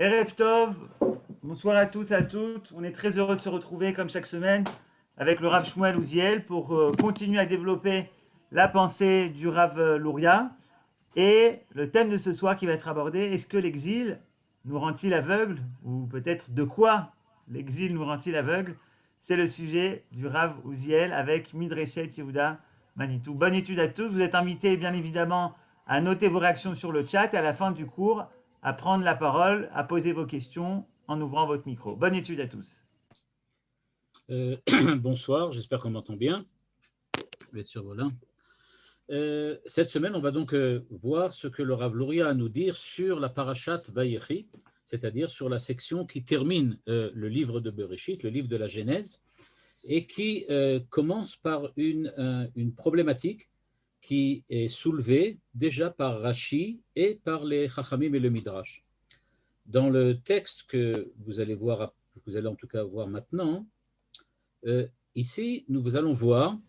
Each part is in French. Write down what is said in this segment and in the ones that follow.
Erev Tov, bonsoir à tous et à toutes. On est très heureux de se retrouver comme chaque semaine avec le Rav Shmuel Ouziel pour continuer à développer la pensée du Rav Luria. Et le thème de ce soir qui va être abordé, est-ce que l'exil nous rend-il aveugles? Ou peut-être de quoi l'exil nous rend-il aveugles? C'est le sujet du Rav Ouziel avec Midreshet Yehuda Manitou. Bonne étude à tous. Vous êtes invités bien évidemment à noter vos réactions sur le chat et à la fin du cours à prendre la parole, à poser vos questions en ouvrant votre micro. Bonne étude à tous. Bonsoir, j'espère qu'on m'entend bien. Je vais être sur voilà. Cette semaine, on va donc voir ce que le Rav Luria a à nous dire sur la Parashat Vayechi, c'est-à-dire sur la section qui termine le livre de Bereshit, le livre de la Genèse, et qui commence par une problématique qui est soulevée déjà par Rashi et par les Chachamim et le Midrash. Dans le texte que vous allez voir, vous allez en tout cas voir maintenant, ici, nous allons voir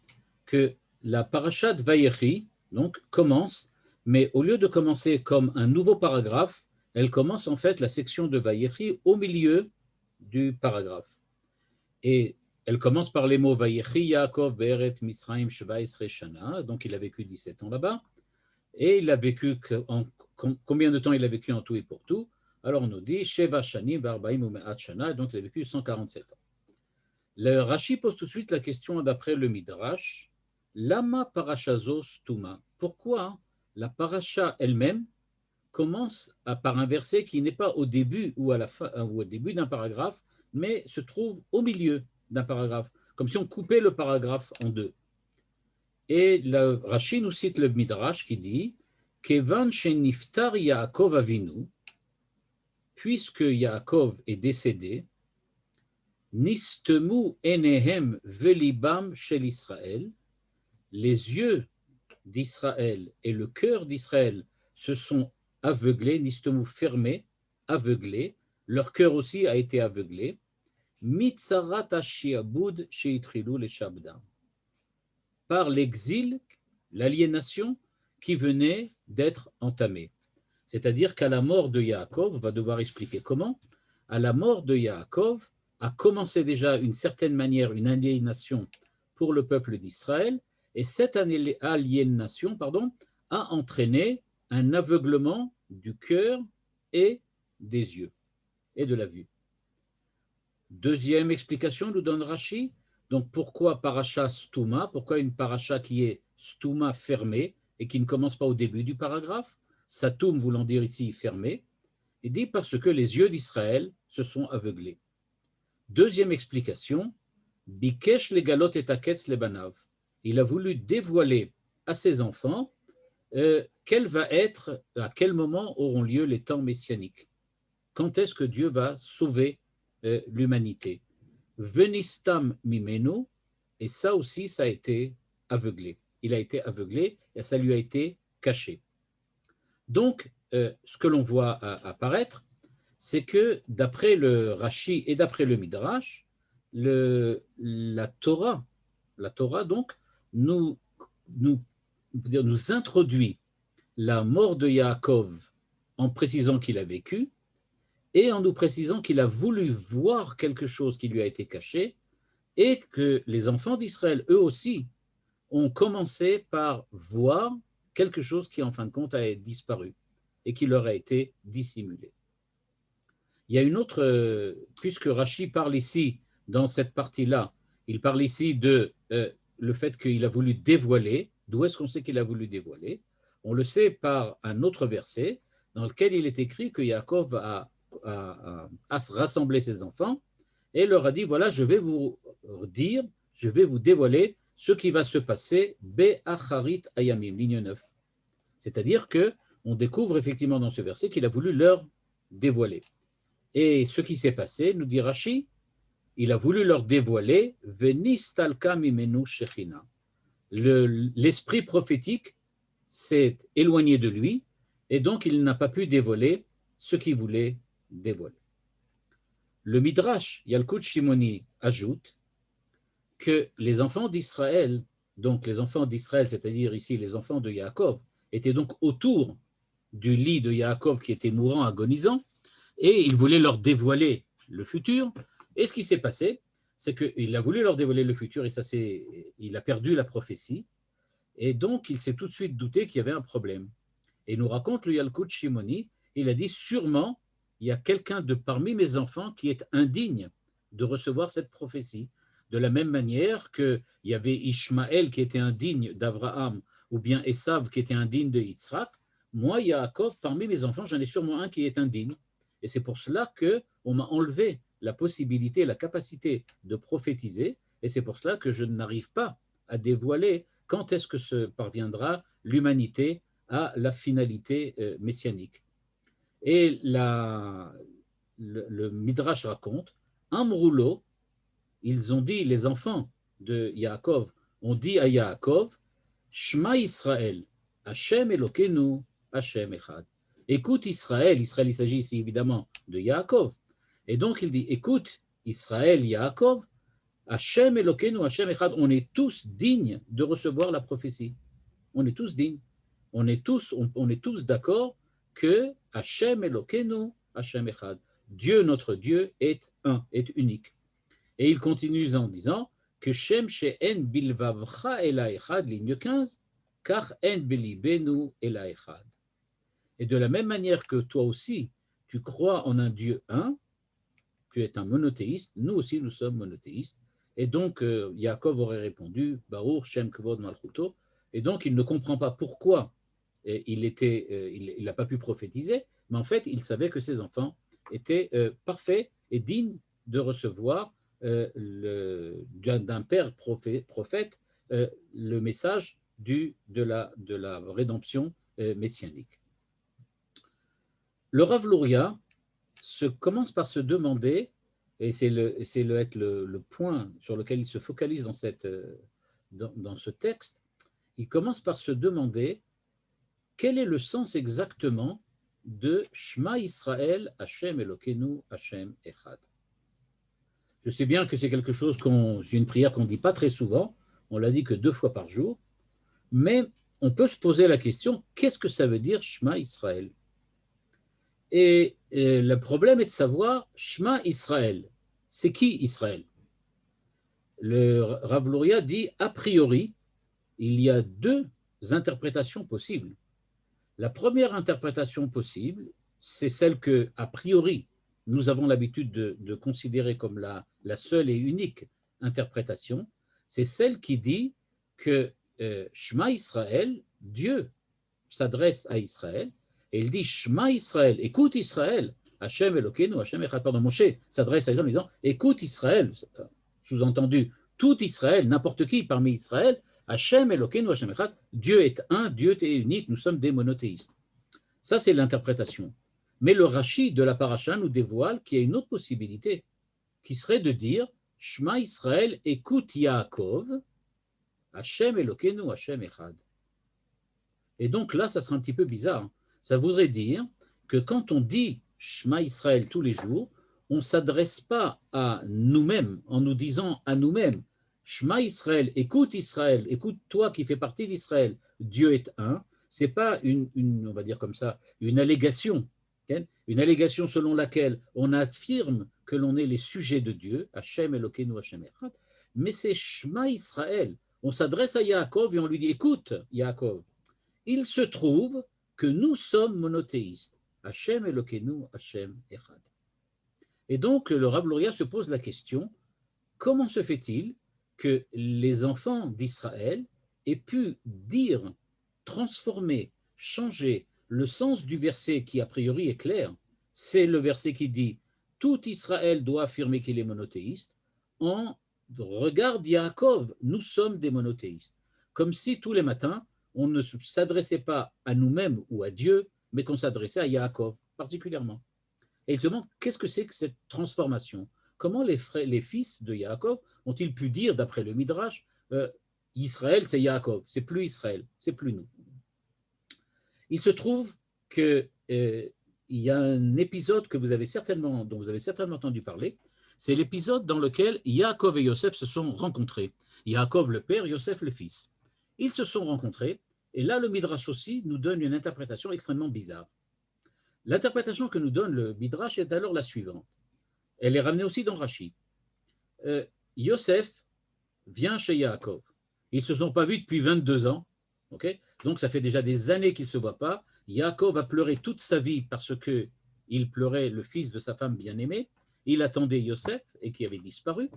que la Parashat Vayechi donc, commence, mais au lieu de commencer comme un nouveau paragraphe, elle commence en fait la section de Vayechi au milieu du paragraphe. Et elle commence par les mots Vayechi Yaakov Be'eret Misraim Shvaisre Shana, donc il a vécu 17 ans là-bas, et il a vécu, combien de temps il a vécu en tout et pour tout? Alors on nous dit Sheva Shanim Barbaim Ume'at Shana, donc il a vécu 147 ans. Le Rashi pose tout de suite la question d'après le Midrash, Lama Parashazo Stuma, pourquoi la parasha elle-même commence par un verset qui n'est pas au début ou à la fin, ou au début d'un paragraphe, mais se trouve au milieu d'un paragraphe, comme si on coupait le paragraphe en deux. Et le Rashi nous cite le Midrash qui dit Kevan sheniftar Yaakov Avinu, puisque Yaakov est décédé, Nistemu enehem velibam shel Israël, les yeux d'Israël et le cœur d'Israël se sont aveuglés, Nistemu fermés, aveuglés, leur cœur aussi a été aveuglé, mitzarat hashiabud sheitrilu le shabdam, par l'exil, l'aliénation qui venait d'être entamée. C'est-à-dire qu'à la mort de Yaakov, on va devoir expliquer comment, à la mort de Yaakov a commencé déjà d'une certaine manière une aliénation pour le peuple d'Israël, et cette aliénation a entraîné un aveuglement du cœur et des yeux et de la vue. Deuxième explication nous donne Rashi. Donc pourquoi parasha stuma? Pourquoi une parasha qui est stuma fermée et qui ne commence pas au début du paragraphe? Satum voulant dire ici fermé. Il dit parce que les yeux d'Israël se sont aveuglés. Deuxième explication, bikesh legalot et aketz lebanav. Il a voulu dévoiler à ses enfants à quel moment auront lieu les temps messianiques. Quand est-ce que Dieu va sauver l'humanité? Venistam mimeno, et ça aussi, ça a été aveuglé. Il a été aveuglé et ça lui a été caché. Donc, ce que l'on voit apparaître, c'est que d'après le Rashi et d'après le Midrash, la Torah donc, nous introduit la mort de Yaakov en précisant qu'il a vécu et en nous précisant qu'il a voulu voir quelque chose qui lui a été caché et que les enfants d'Israël, eux aussi, ont commencé par voir quelque chose qui, en fin de compte, a disparu et qui leur a été dissimulé. Il y a une autre, puisque Rashi parle ici, dans cette partie-là, il parle ici de le fait qu'il a voulu dévoiler. D'où est-ce qu'on sait qu'il a voulu dévoiler? On le sait par un autre verset dans lequel il est écrit que Yaakov a rassemblé ses enfants et leur a dit, voilà, je vais vous dire, je vais vous dévoiler ce qui va se passer Be'acharit Ayamim, ligne 9. C'est-à-dire qu'on découvre effectivement dans ce verset qu'il a voulu leur dévoiler. Et ce qui s'est passé, nous dit Rashi, il a voulu leur dévoiler Venistalka mimenu shechina. L'esprit prophétique s'est éloigné de lui et donc il n'a pas pu dévoiler ce qu'il voulait dévoiler. Le Midrash, Yalkut Shimoni, ajoute que les enfants d'Israël, donc les enfants d'Israël, c'est-à-dire ici les enfants de Yaakov, étaient donc autour du lit de Yaakov qui était mourant, agonisant, et il voulait leur dévoiler le futur. Et ce qui s'est passé, c'est qu'il a voulu leur dévoiler le futur et il a perdu la prophétie. Et donc, il s'est tout de suite douté qu'il y avait un problème. Et il nous raconte le Yalkut Shimoni, il a dit, sûrement, il y a quelqu'un de parmi mes enfants qui est indigne de recevoir cette prophétie. De la même manière qu'il y avait Ishmaël qui était indigne d'Abraham, ou bien Esav qui était indigne de Yitzhak, moi, Yaakov, parmi mes enfants, j'en ai sûrement un qui est indigne. Et c'est pour cela qu'on m'a enlevé la possibilité, la capacité de prophétiser, et c'est pour cela que je n'arrive pas à dévoiler quand est-ce que se parviendra l'humanité à la finalité messianique. Et le Midrash raconte, Amroulo, ils ont dit, les enfants de Yaakov ont dit à Yaakov, Shema Israël, Hashem Elokeinu, Hashem Echad. Écoute Israël, Israël, il s'agit ici évidemment de Yaakov. Et donc il dit, écoute Israël, Yaakov, Hashem Elokeinu, Hashem Echad, on est tous dignes de recevoir la prophétie. On est tous dignes. On est tous d'accord que Hashem Elokeinu, Hashem Echad. Dieu, notre Dieu, est un, est unique. Et il continue en disant que Shem she'en bilvavcha ela echad, ligne 15, car en belibenu ela echad. Et de la même manière que toi aussi, tu crois en un Dieu un, tu es un monothéiste, nous aussi nous sommes monothéistes. Et donc, Yaakov aurait répondu, Baruch Shem Kavod Malchuto, et donc il ne comprend pas pourquoi il n'a pas pu prophétiser, mais en fait, il savait que ses enfants étaient parfaits et dignes de recevoir d'un père prophète le message de la rédemption messianique. Le Rav Luria commence par se demander, et c'est le point sur lequel il se focalise dans ce texte, il commence par se demander quel est le sens exactement de Shema Israël, Hashem Elokeinu, Hashem Echad. Je sais bien que c'est quelque chose c'est une prière qu'on ne dit pas très souvent, on l'a dit que 2 fois par jour, mais on peut se poser la question, qu'est-ce que ça veut dire Shema Israël? Et le problème est de savoir, Shema Israël, c'est qui Israël? Le Rav Luria dit, a priori, il y a 2 interprétations possibles. La première interprétation possible, c'est celle que, a priori, nous avons l'habitude de considérer comme la seule et unique interprétation, c'est celle qui dit que Shema Israël, Dieu s'adresse à Israël, et il dit Shema Israël, écoute Israël, Hashem Elokeinu, Hashem Echad, pardon, Moshe s'adresse à Israël en disant écoute Israël, sous-entendu, tout Israël, n'importe qui parmi Israël, Hashem Elokeinu, Hashem Echad, Dieu est un, Dieu est unique, nous sommes des monothéistes. Ça, c'est l'interprétation. Mais le Rashi de la paracha nous dévoile qu'il y a une autre possibilité, qui serait de dire Shema Israël, écoute Yaakov, Hashem Elokeinu, Hashem Echad. Et donc là, ça sera un petit peu bizarre. Ça voudrait dire que quand on dit Shema Israël tous les jours, on ne s'adresse pas à nous-mêmes en nous disant à nous-mêmes Shema Israël, écoute toi qui fais partie d'Israël, Dieu est un. Ce n'est pas on va dire comme ça, une allégation selon laquelle on affirme que l'on est les sujets de Dieu, Hashem Elokeinu Hashem Echad, mais c'est Shema Israël. On s'adresse à Yaakov et on lui dit écoute Yaakov, il se trouve que nous sommes monothéistes, Hashem Elokeinu Hashem Echad. Et donc le Rav Luria se pose la question, comment se fait-il que les enfants d'Israël aient pu dire, transformer, changer le sens du verset qui a priori est clair, c'est le verset qui dit « Tout Israël doit affirmer qu'il est monothéiste » en regarde Yaakov, nous sommes des monothéistes. Comme si tous les matins, on ne s'adressait pas à nous-mêmes ou à Dieu, mais qu'on s'adressait à Yaakov particulièrement. Et il se demande qu'est-ce que c'est que cette transformation? Comment les fils de Yaakov ont-ils pu dire, d'après le Midrash, Israël c'est Yaakov, c'est plus Israël, c'est plus nous. Il se trouve qu'il y a un épisode dont vous avez certainement entendu parler, c'est l'épisode dans lequel Yaakov et Yosef se sont rencontrés. Yaakov le père, Yosef le fils. Ils se sont rencontrés, et là le Midrash aussi nous donne une interprétation extrêmement bizarre. L'interprétation que nous donne le Midrash est alors la suivante. Elle est ramenée aussi dans Rashi. Yosef vient chez Yaakov. Ils ne se sont pas vus depuis 22 ans. Okay, donc, ça fait déjà des années qu'ils ne se voient pas. Yaakov a pleuré toute sa vie parce qu'il pleurait le fils de sa femme bien-aimée. Il attendait Yosef et qui avait disparu.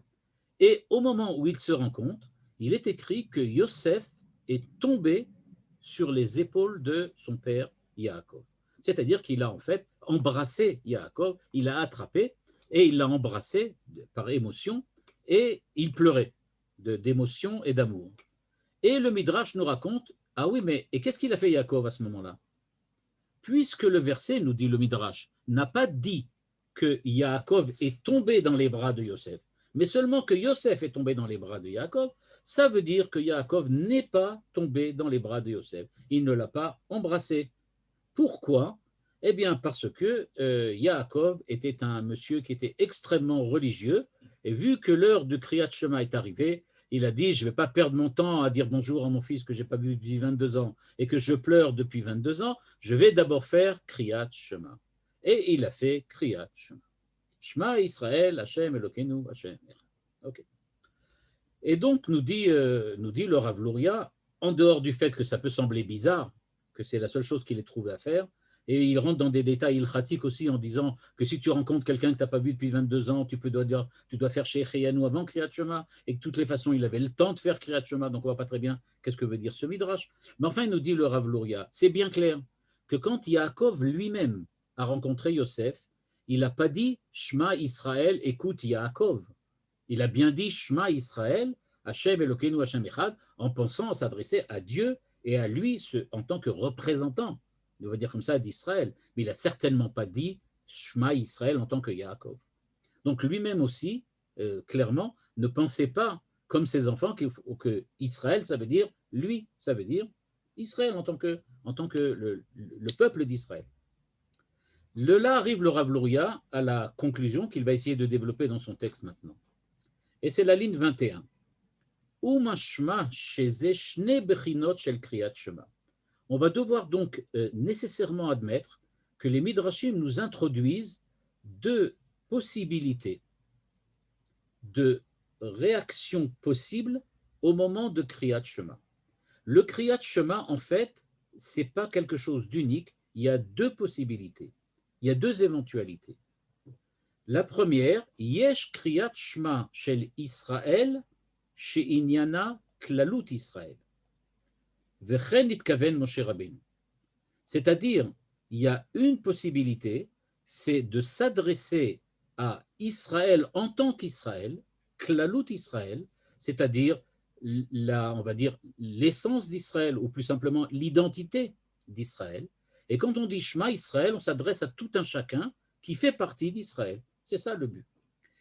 Et au moment où ils se rencontrent, il est écrit que Yosef est tombé sur les épaules de son père Yaakov. C'est-à-dire qu'il a en fait embrassé Yaakov, il l'a attrapé et il l'a embrassé par émotion et il pleurait d'émotion et d'amour. Et le Midrash nous raconte, ah oui, mais et qu'est-ce qu'il a fait Yaakov à ce moment-là? Puisque le verset, nous dit le Midrash, n'a pas dit que Yaakov est tombé dans les bras de Yosef, mais seulement que Yosef est tombé dans les bras de Yaakov, ça veut dire que Yaakov n'est pas tombé dans les bras de Yosef. Il ne l'a pas embrassé. Pourquoi? Eh bien, parce que Yaakov était un monsieur qui était extrêmement religieux, et vu que l'heure de Kriyat Shema est arrivée, il a dit, je ne vais pas perdre mon temps à dire bonjour à mon fils que je n'ai pas vu depuis 22 ans et que je pleure depuis 22 ans, je vais d'abord faire Kriyat Shema. Et il a fait Kriyat Shema. Shema Israël, Hashem Elokeinu, Hashem Echad. Okay. Et donc, nous dit le Rav Luria, en dehors du fait que ça peut sembler bizarre, que c'est la seule chose qu'il ait trouvé à faire, et il rentre dans des détails ilchatiques aussi en disant que si tu rencontres quelqu'un que tu n'as pas vu depuis 22 ans, tu dois faire chez Cheyanu avant Kriyat Shema, et que de toutes les façons, il avait le temps de faire Kriyat Shema, donc on ne voit pas très bien qu'est-ce que veut dire ce midrash. Mais enfin, il nous dit le Rav Luria, c'est bien clair que quand Yaakov lui-même a rencontré Yosef, il n'a pas dit Shema Israël, écoute Yaakov. Il a bien dit Shema Israël, Hashem Elokeinu Hashem Echad, en pensant à s'adresser à Dieu et à lui en tant que représentant, on va dire comme ça, d'Israël. Mais il n'a certainement pas dit Shema Israël en tant que Yaakov. Donc lui-même aussi, clairement, ne pensait pas, comme ses enfants, que Israël, ça veut dire lui, ça veut dire Israël en tant que le peuple d'Israël. Là arrive le Rav Luria à la conclusion qu'il va essayer de développer dans son texte maintenant. Et c'est la ligne 21. On va devoir donc nécessairement admettre que les Midrashim nous introduisent deux possibilités de réaction possible au moment de Kriyat Shema. Le Kriyat Shema, en fait, ce n'est pas quelque chose d'unique, il y a deux possibilités, il y a deux éventualités. La première, Yesh Kriyat Shema shel Israël she'inyana klalut Israël. Vechen itkaven Moshe Rabbeinu. C'est-à-dire, il y a une possibilité, c'est de s'adresser à Israël en tant qu'Israël, klalut Israël, c'est-à-dire on va dire l'essence d'Israël, ou plus simplement l'identité d'Israël. Et quand on dit Shema Israël, on s'adresse à tout un chacun qui fait partie d'Israël. C'est ça le but.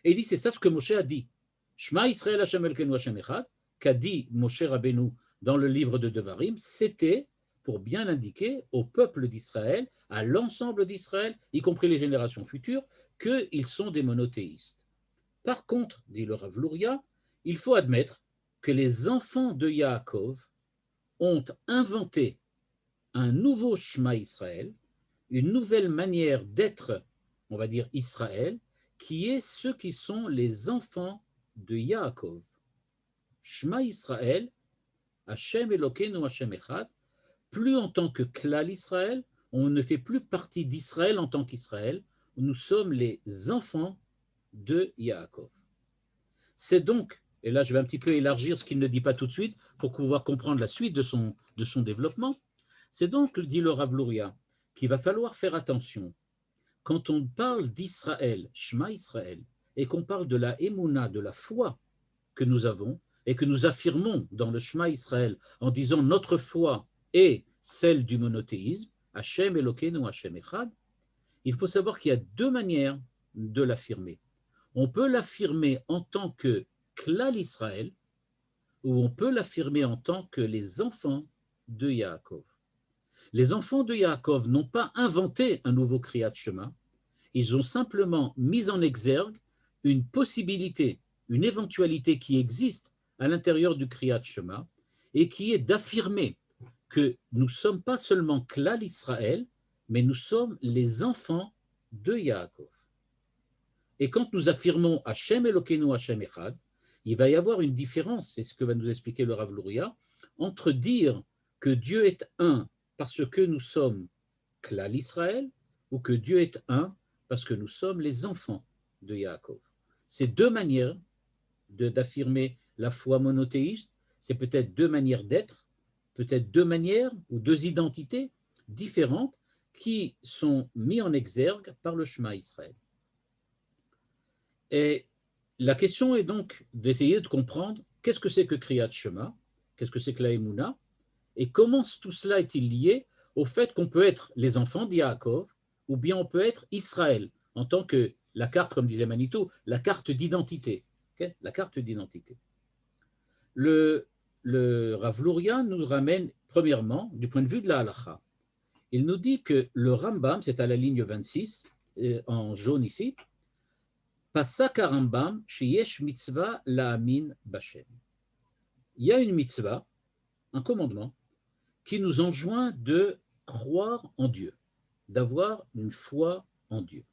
Et il dit, c'est ça ce que Moshe a dit. Shema Israël Hashem Elokeinu Hashem Echad, qu'a dit Moshe Rabbeinu dans le livre de Devarim, c'était pour bien indiquer au peuple d'Israël, à l'ensemble d'Israël, y compris les générations futures, qu'ils sont des monothéistes. Par contre, dit le Rav Luria, il faut admettre que les enfants de Yaakov ont inventé un nouveau Shema Israël, une nouvelle manière d'être, on va dire, Israël, qui est ceux qui sont les enfants de Yaakov. Shema Israël, Hashem Elokeinu Hashem Echad, plus en tant que Klal Israël, on ne fait plus partie d'Israël en tant qu'Israël, nous sommes les enfants de Yaakov. C'est donc, et là je vais un petit peu élargir ce qu'il ne dit pas tout de suite pour pouvoir comprendre la suite de son développement, c'est donc, dit le Rav Luria, qu'il va falloir faire attention. Quand on parle d'Israël, Shema Israël, et qu'on parle de la Emouna, de la foi que nous avons, et que nous affirmons dans le Shema Israël en disant notre foi est celle du monothéisme, Hashem Elokeinu Hashem Echad, il faut savoir qu'il y a deux manières de l'affirmer. On peut l'affirmer en tant que Klal Israël, ou on peut l'affirmer en tant que les enfants de Yaakov. Les enfants de Yaakov n'ont pas inventé un nouveau Kriyat Shema, ils ont simplement mis en exergue une possibilité, une éventualité qui existe à l'intérieur du Kriyat Shema et qui est d'affirmer que nous ne sommes pas seulement Klal Israël, mais nous sommes les enfants de Yaakov. Et quand nous affirmons Hachem Elokeinu Hachem Echad, il va y avoir une différence, c'est ce que va nous expliquer le Rav Luria, entre dire que Dieu est un parce que nous sommes Klal Israël ou que Dieu est un parce que nous sommes les enfants de Yaakov. C'est deux manières d'affirmer la foi monothéiste, c'est peut-être deux manières d'être, peut-être deux manières ou deux identités différentes qui sont mises en exergue par le Shema Israël. Et la question est donc d'essayer de comprendre qu'est-ce que c'est que Kriyat Shema, qu'est-ce que c'est que la Emouna, et comment tout cela est-il lié au fait qu'on peut être les enfants d'Yaakov, ou bien on peut être Israël, en tant que la carte, comme disait Manitou, la carte d'identité. Okay, la carte d'identité. Le Rav Luria nous ramène, premièrement, du point de vue de la halacha. Il nous dit que le Rambam, c'est à la ligne 26, en jaune ici, Pasak Rambam, sheyesh mitzvah la'amin b'Hashem. Il y a une mitzvah, un commandement, qui nous enjoint de croire en Dieu, d'avoir une foi en Dieu.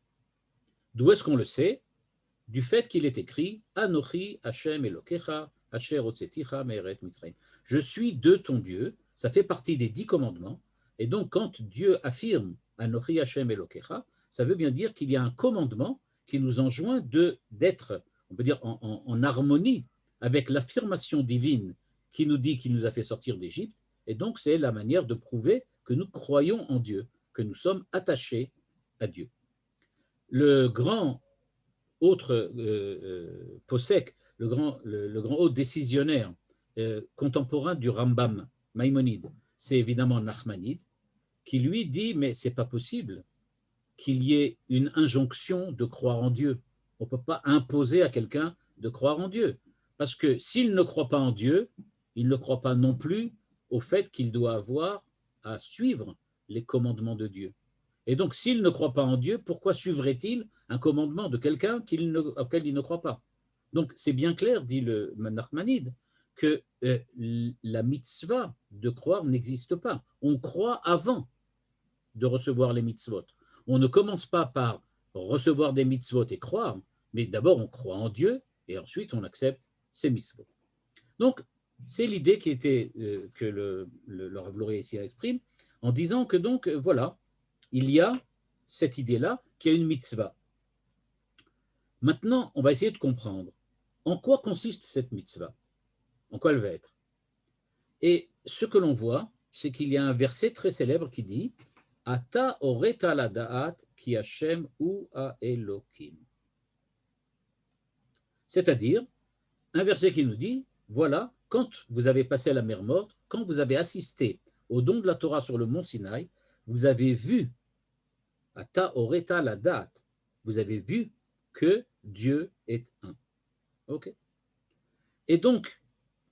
D'où est-ce qu'on le sait? Du fait qu'il est écrit Anochi Hashem Elokecha, Asher Hotzeticha Me'eret Mitzrayim. Je suis de ton Dieu, ça fait partie des 10 commandements, et donc quand Dieu affirme Anochi Hashem Elokecha, ça veut bien dire qu'il y a un commandement qui nous enjoint d'être, on peut dire, en harmonie avec l'affirmation divine qui nous dit qu'il nous a fait sortir d'Égypte, et donc c'est la manière de prouver que nous croyons en Dieu, que nous sommes attachés à Dieu. Le grand autre posek, le grand haut décisionnaire contemporain du Rambam, Maïmonide, c'est évidemment Nachmanide, qui lui dit, mais c'est pas possible qu'il y ait une injonction de croire en Dieu. On ne peut pas imposer à quelqu'un de croire en Dieu. Parce que s'il ne croit pas en Dieu, il ne croit pas non plus au fait qu'il doit avoir à suivre les commandements de Dieu. Et donc, s'il ne croit pas en Dieu, pourquoi suivrait-il un commandement de quelqu'un auquel il ne croit pas? Donc, c'est bien clair, dit le Nachmanide, que la mitzvah de croire n'existe pas. On croit avant de recevoir les mitzvot. On ne commence pas par recevoir des mitzvot et croire, mais d'abord on croit en Dieu et ensuite on accepte ces mitzvot. Donc, c'est l'idée qui était, que le Rav Luria ici exprime, en disant que donc, voilà, il y a cette idée-là qu'il y a une mitzvah. Maintenant, on va essayer de comprendre en quoi consiste cette mitzvah, en quoi elle va être. Et ce que l'on voit, c'est qu'il y a un verset très célèbre qui dit Ata oreta la da'at ki Hashem hu ha'elokim. C'est-à-dire, un verset qui nous dit, voilà, quand vous avez passé la mer morte, quand vous avez assisté au don de la Torah sur le mont Sinaï, vous avez vu, Ata oreta la da'at, vous avez vu que Dieu est un. Ok. Et donc,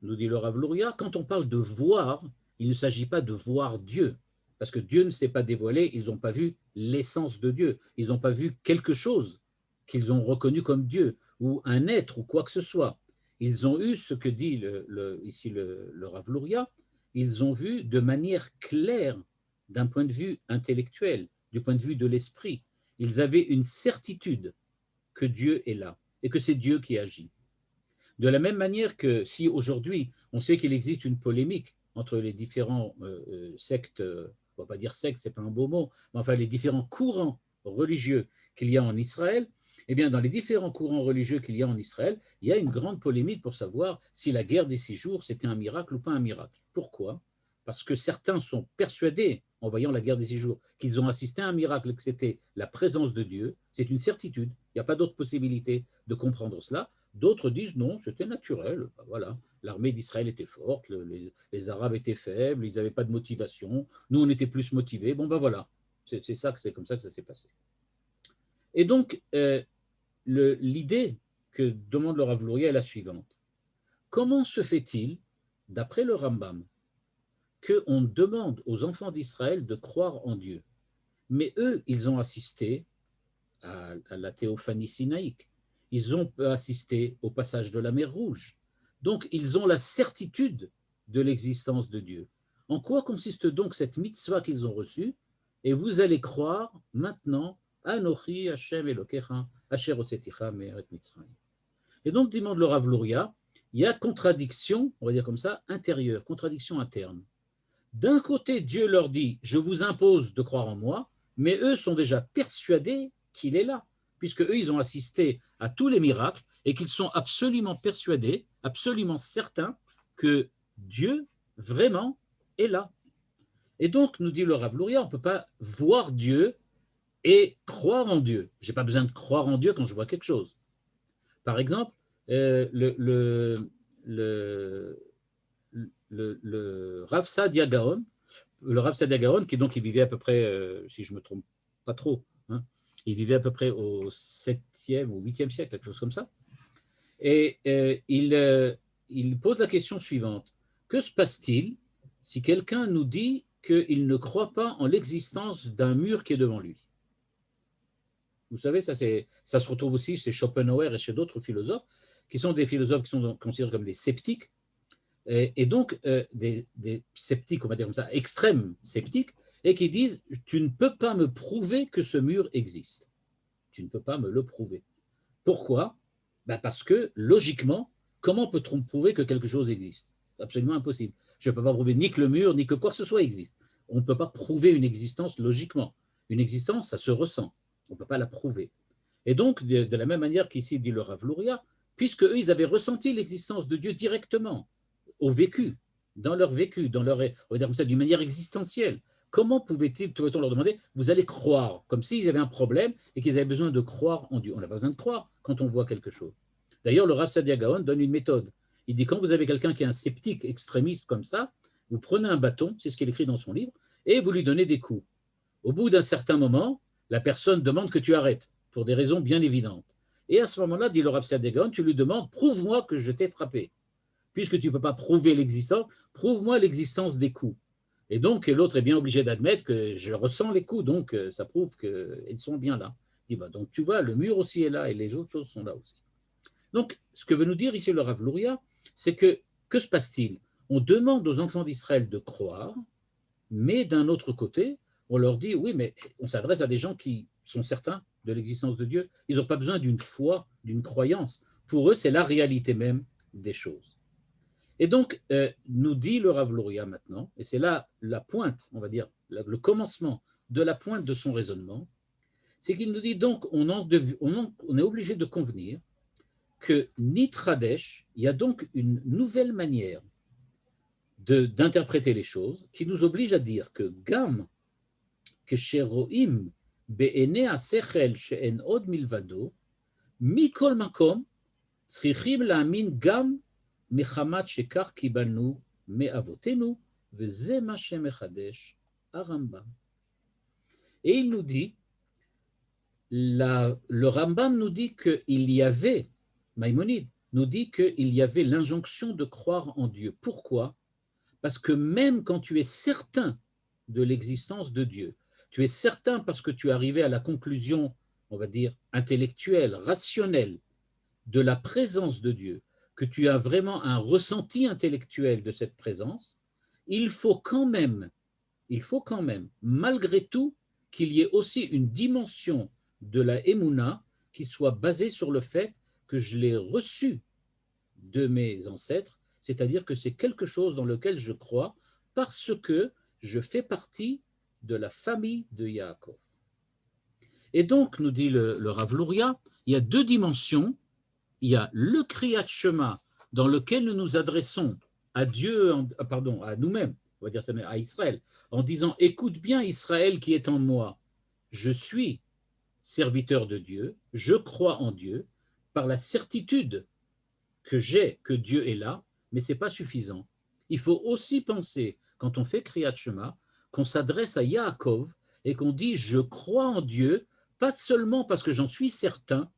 nous dit le Rav Luria, quand on parle de voir, il ne s'agit pas de voir Dieu, parce que Dieu ne s'est pas dévoilé, ils n'ont pas vu l'essence de Dieu, ils n'ont pas vu quelque chose qu'ils ont reconnu comme Dieu, ou un être, ou quoi que ce soit. Ils ont eu ce que dit ici le Rav Luria, ils ont vu de manière claire, d'un point de vue intellectuel, du point de vue de l'esprit. Ils avaient une certitude que Dieu est là, et que c'est Dieu qui agit. De la même manière que si aujourd'hui, on sait qu'il existe une polémique entre les différents sectes, on ne va pas dire sectes, ce n'est pas un beau mot, mais enfin les différents courants religieux qu'il y a en Israël, eh bien dans les différents courants religieux qu'il y a en Israël, il y a une grande polémique pour savoir si la guerre des 6 jours, c'était un miracle ou pas un miracle. Pourquoi? Parce que certains sont persuadés, en voyant la guerre des 6 jours, qu'ils ont assisté à un miracle, que c'était la présence de Dieu. C'est une certitude, il n'y a pas d'autre possibilité de comprendre cela. D'autres disent non, c'était naturel. Ben voilà, l'armée d'Israël était forte, les Arabes étaient faibles, ils n'avaient pas de motivation. Nous, on était plus motivés. Bon, ben voilà, c'est comme ça que ça s'est passé. Et donc, l'idée que demande le Rav Luria est la suivante. Comment se fait-il, d'après le Rambam, qu'on demande aux enfants d'Israël de croire en Dieu, mais eux, ils ont assisté à la théophanie sinaïque. Ils ont assisté au passage de la mer Rouge. Donc, ils ont la certitude de l'existence de Dieu. En quoi consiste donc cette mitzvah qu'ils ont reçue? et vous allez croire maintenant Anochi Hashem Elokecha Asher Hotzeticha Me'eret Mitzrayim. Et donc, demande le Rav Luria, il y a contradiction, on va dire comme ça, intérieure, contradiction interne. D'un côté, Dieu leur dit, je vous impose de croire en moi, mais eux sont déjà persuadés qu'il est là, puisque eux, ils ont assisté à tous les miracles et qu'ils sont absolument persuadés, absolument certains que Dieu vraiment est là. Et donc, nous dit le Rav Luria, on ne peut pas voir Dieu et croire en Dieu. Je n'ai pas besoin de croire en Dieu quand je vois quelque chose. Par exemple, le Rav Saadia Gaon, qui donc il vivait à peu près, si je ne me trompe pas trop, hein, il vivait à peu près au 7e ou 8e siècle, quelque chose comme ça. Et il pose la question suivante. Que se passe-t-il si quelqu'un nous dit qu'il ne croit pas en l'existence d'un mur qui est devant lui? Vous savez, ça se retrouve aussi chez Schopenhauer et chez d'autres philosophes, qui sont des philosophes qui sont considérés comme des sceptiques, et donc des sceptiques, on va dire comme ça, extrêmes sceptiques, et qui disent « tu ne peux pas me prouver que ce mur existe. Tu ne peux pas me le prouver. » Pourquoi? Parce que, logiquement, comment peut-on prouver que quelque chose existe? Absolument impossible. Je ne peux pas prouver ni que le mur, ni que quoi que ce soit existe. On ne peut pas prouver une existence logiquement. Une existence, ça se ressent. On ne peut pas la prouver. Et donc, de la même manière qu'ici dit le Rav Luria, puisque eux, ils avaient ressenti l'existence de Dieu directement, au vécu, dans leur vécu, on va dire comme ça, d'une manière existentielle, comment pouvait-on leur demander, vous allez croire, comme s'ils avaient un problème et qu'ils avaient besoin de croire en Dieu? On n'a pas besoin de croire quand on voit quelque chose. D'ailleurs, le Rav Saadia Gaon donne une méthode. Il dit, quand vous avez quelqu'un qui est un sceptique extrémiste comme ça, vous prenez un bâton, c'est ce qu'il écrit dans son livre, et vous lui donnez des coups. Au bout d'un certain moment, la personne demande que tu arrêtes, pour des raisons bien évidentes. Et à ce moment-là, dit le Rav Saadia Gaon, tu lui demandes, prouve-moi que je t'ai frappé. Puisque tu ne peux pas prouver l'existence, prouve-moi l'existence des coups. Et donc, l'autre est bien obligé d'admettre que je ressens les coups, donc ça prouve qu'ils sont bien là. Il dit, donc tu vois, le mur aussi est là et les autres choses sont là aussi. Donc, ce que veut nous dire ici le Rav Luria, c'est que se passe-t-il? On demande aux enfants d'Israël de croire, mais d'un autre côté, on leur dit, oui, mais on s'adresse à des gens qui sont certains de l'existence de Dieu. Ils n'ont pas besoin d'une foi, d'une croyance. Pour eux, c'est la réalité même des choses. Et donc, nous dit le Rav Luria maintenant, et c'est là la pointe, on va dire, le commencement de la pointe de son raisonnement, c'est qu'il nous dit donc, on est obligé de convenir que Nitradesh, il y a donc une nouvelle manière d'interpréter les choses qui nous oblige à dire que Gam, que Sheroim, Be'ene Asechel She'en Od Milvado, Mikol Makom, Tzrichim La'amin Gam, Mechamat Shekar Kibalnu Me'avotenu, Veze Ma Shemechadesh Arambam. Et il nous dit, le Rambam nous dit qu'il y avait, Maïmonide nous dit qu'il y avait l'injonction de croire en Dieu. Pourquoi? Parce que même quand tu es certain de l'existence de Dieu, tu es certain parce que tu es arrivé à la conclusion, on va dire, intellectuelle, rationnelle, de la présence de Dieu, que tu as vraiment un ressenti intellectuel de cette présence, il faut quand même, malgré tout, qu'il y ait aussi une dimension de la Emouna qui soit basée sur le fait que je l'ai reçu de mes ancêtres, c'est-à-dire que c'est quelque chose dans lequel je crois parce que je fais partie de la famille de Yaakov. Et donc, nous dit le Rav Luria, il y a deux dimensions. Il y a le Kriyat Shema dans lequel nous nous adressons à Dieu, à nous-mêmes, on va dire ça, à Israël, en disant, écoute bien Israël qui est en moi, je suis serviteur de Dieu, je crois en Dieu, par la certitude que j'ai que Dieu est là, mais ce n'est pas suffisant. Il faut aussi penser, quand on fait Kriyat Shema, qu'on s'adresse à Yaakov et qu'on dit, je crois en Dieu, pas seulement parce que j'en suis certain,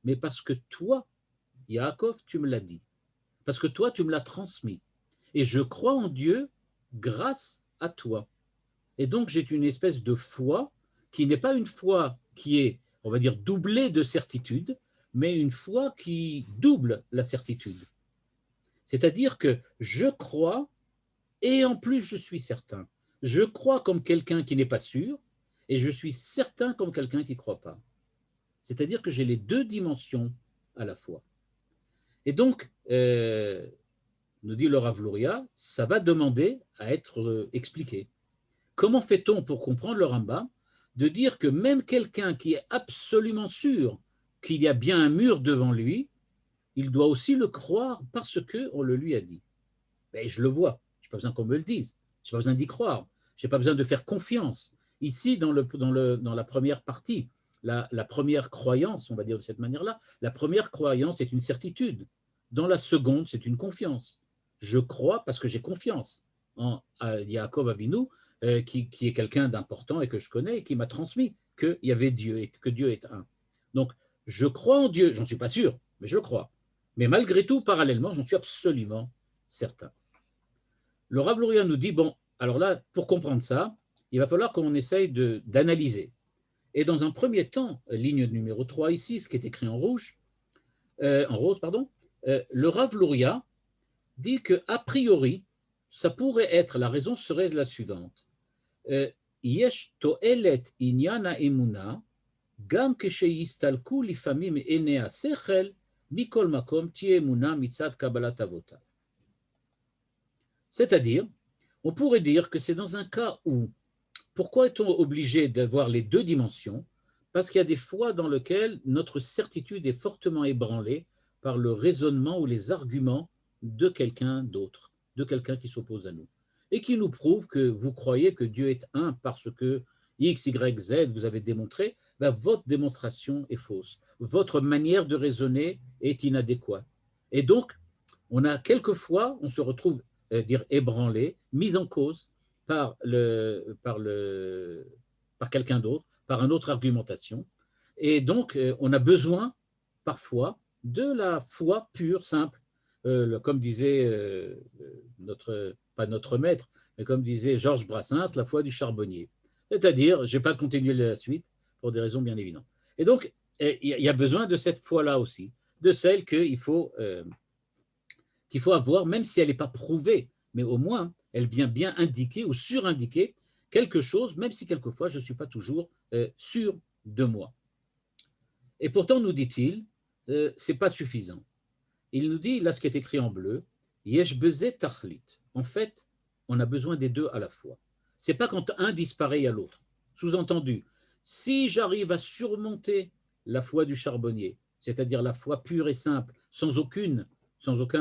mais parce que toi, Yaakov, tu me l'as dit, parce que toi, tu me l'as transmis. Et je crois en Dieu grâce à toi. Et donc, j'ai une espèce de foi qui n'est pas une foi qui est, on va dire, doublée de certitude, mais une foi qui double la certitude. C'est-à-dire que je crois et en plus je suis certain. Je crois comme quelqu'un qui n'est pas sûr et je suis certain comme quelqu'un qui ne croit pas. C'est-à-dire que j'ai les deux dimensions à la fois. Et donc, nous dit le Rav Luria, ça va demander à être expliqué. Comment fait-on pour comprendre le Rambam de dire que même quelqu'un qui est absolument sûr qu'il y a bien un mur devant lui, il doit aussi le croire parce qu'on le lui a dit. Ben, je le vois, je n'ai pas besoin qu'on me le dise, je n'ai pas besoin d'y croire, je n'ai pas besoin de faire confiance. Ici, dans la première partie, la première croyance, on va dire de cette manière-là, la première croyance est une certitude. Dans la seconde, c'est une confiance. Je crois parce que j'ai confiance en Yaakov Avinu, qui est quelqu'un d'important et que je connais et qui m'a transmis qu'il y avait Dieu et que Dieu est un. Donc, je crois en Dieu, j'en suis pas sûr, mais je crois. Mais malgré tout, parallèlement, j'en suis absolument certain. Le Rav Luria nous dit, bon, alors là, pour comprendre ça, il va falloir qu'on essaye d'analyser. Et dans un premier temps, ligne numéro 3 ici, ce qui est écrit en rose, le Rav Luria dit qu'a priori, ça pourrait être, la raison serait la suivante. Yesh to'elet inyan ha'emuna, gam kesheyistalku lifamim enei ha'sechel, mikol makom tiye emuna mitzad kabbalat avotav. C'est-à-dire, on pourrait dire que c'est dans un cas où, pourquoi est-on obligé d'avoir les deux dimensions? Parce qu'il y a des fois dans lesquelles notre certitude est fortement ébranlée par le raisonnement ou les arguments de quelqu'un d'autre, de quelqu'un qui s'oppose à nous, et qui nous prouve que vous croyez que Dieu est un parce que X, Y, Z, vous avez démontré, ben votre démonstration est fausse. Votre manière de raisonner est inadéquate. Et donc, quelquefois, on se retrouve dire ébranlé, mis en cause par quelqu'un d'autre, par une autre argumentation. Et donc, on a besoin parfois de la foi pure, simple, comme disait pas notre maître, mais comme disait Georges Brassens, la foi du charbonnier. C'est-à-dire, je ne vais pas continuer la suite pour des raisons bien évidentes. Et donc, il y a besoin de cette foi-là aussi, de celle qu'il faut avoir, même si elle n'est pas prouvée, mais au moins, elle vient bien indiquer ou surindiquer quelque chose, même si quelquefois, je ne suis pas toujours sûr de moi. Et pourtant, nous dit-il, ce n'est pas suffisant. Il nous dit, là, ce qui est écrit en bleu, Yesh bezeh tachlit. En fait, on a besoin des deux à la fois. Ce n'est pas quand un disparaît à l'autre. Sous-entendu, si j'arrive à surmonter la foi du charbonnier, c'est-à-dire la foi pure et simple, sans aucun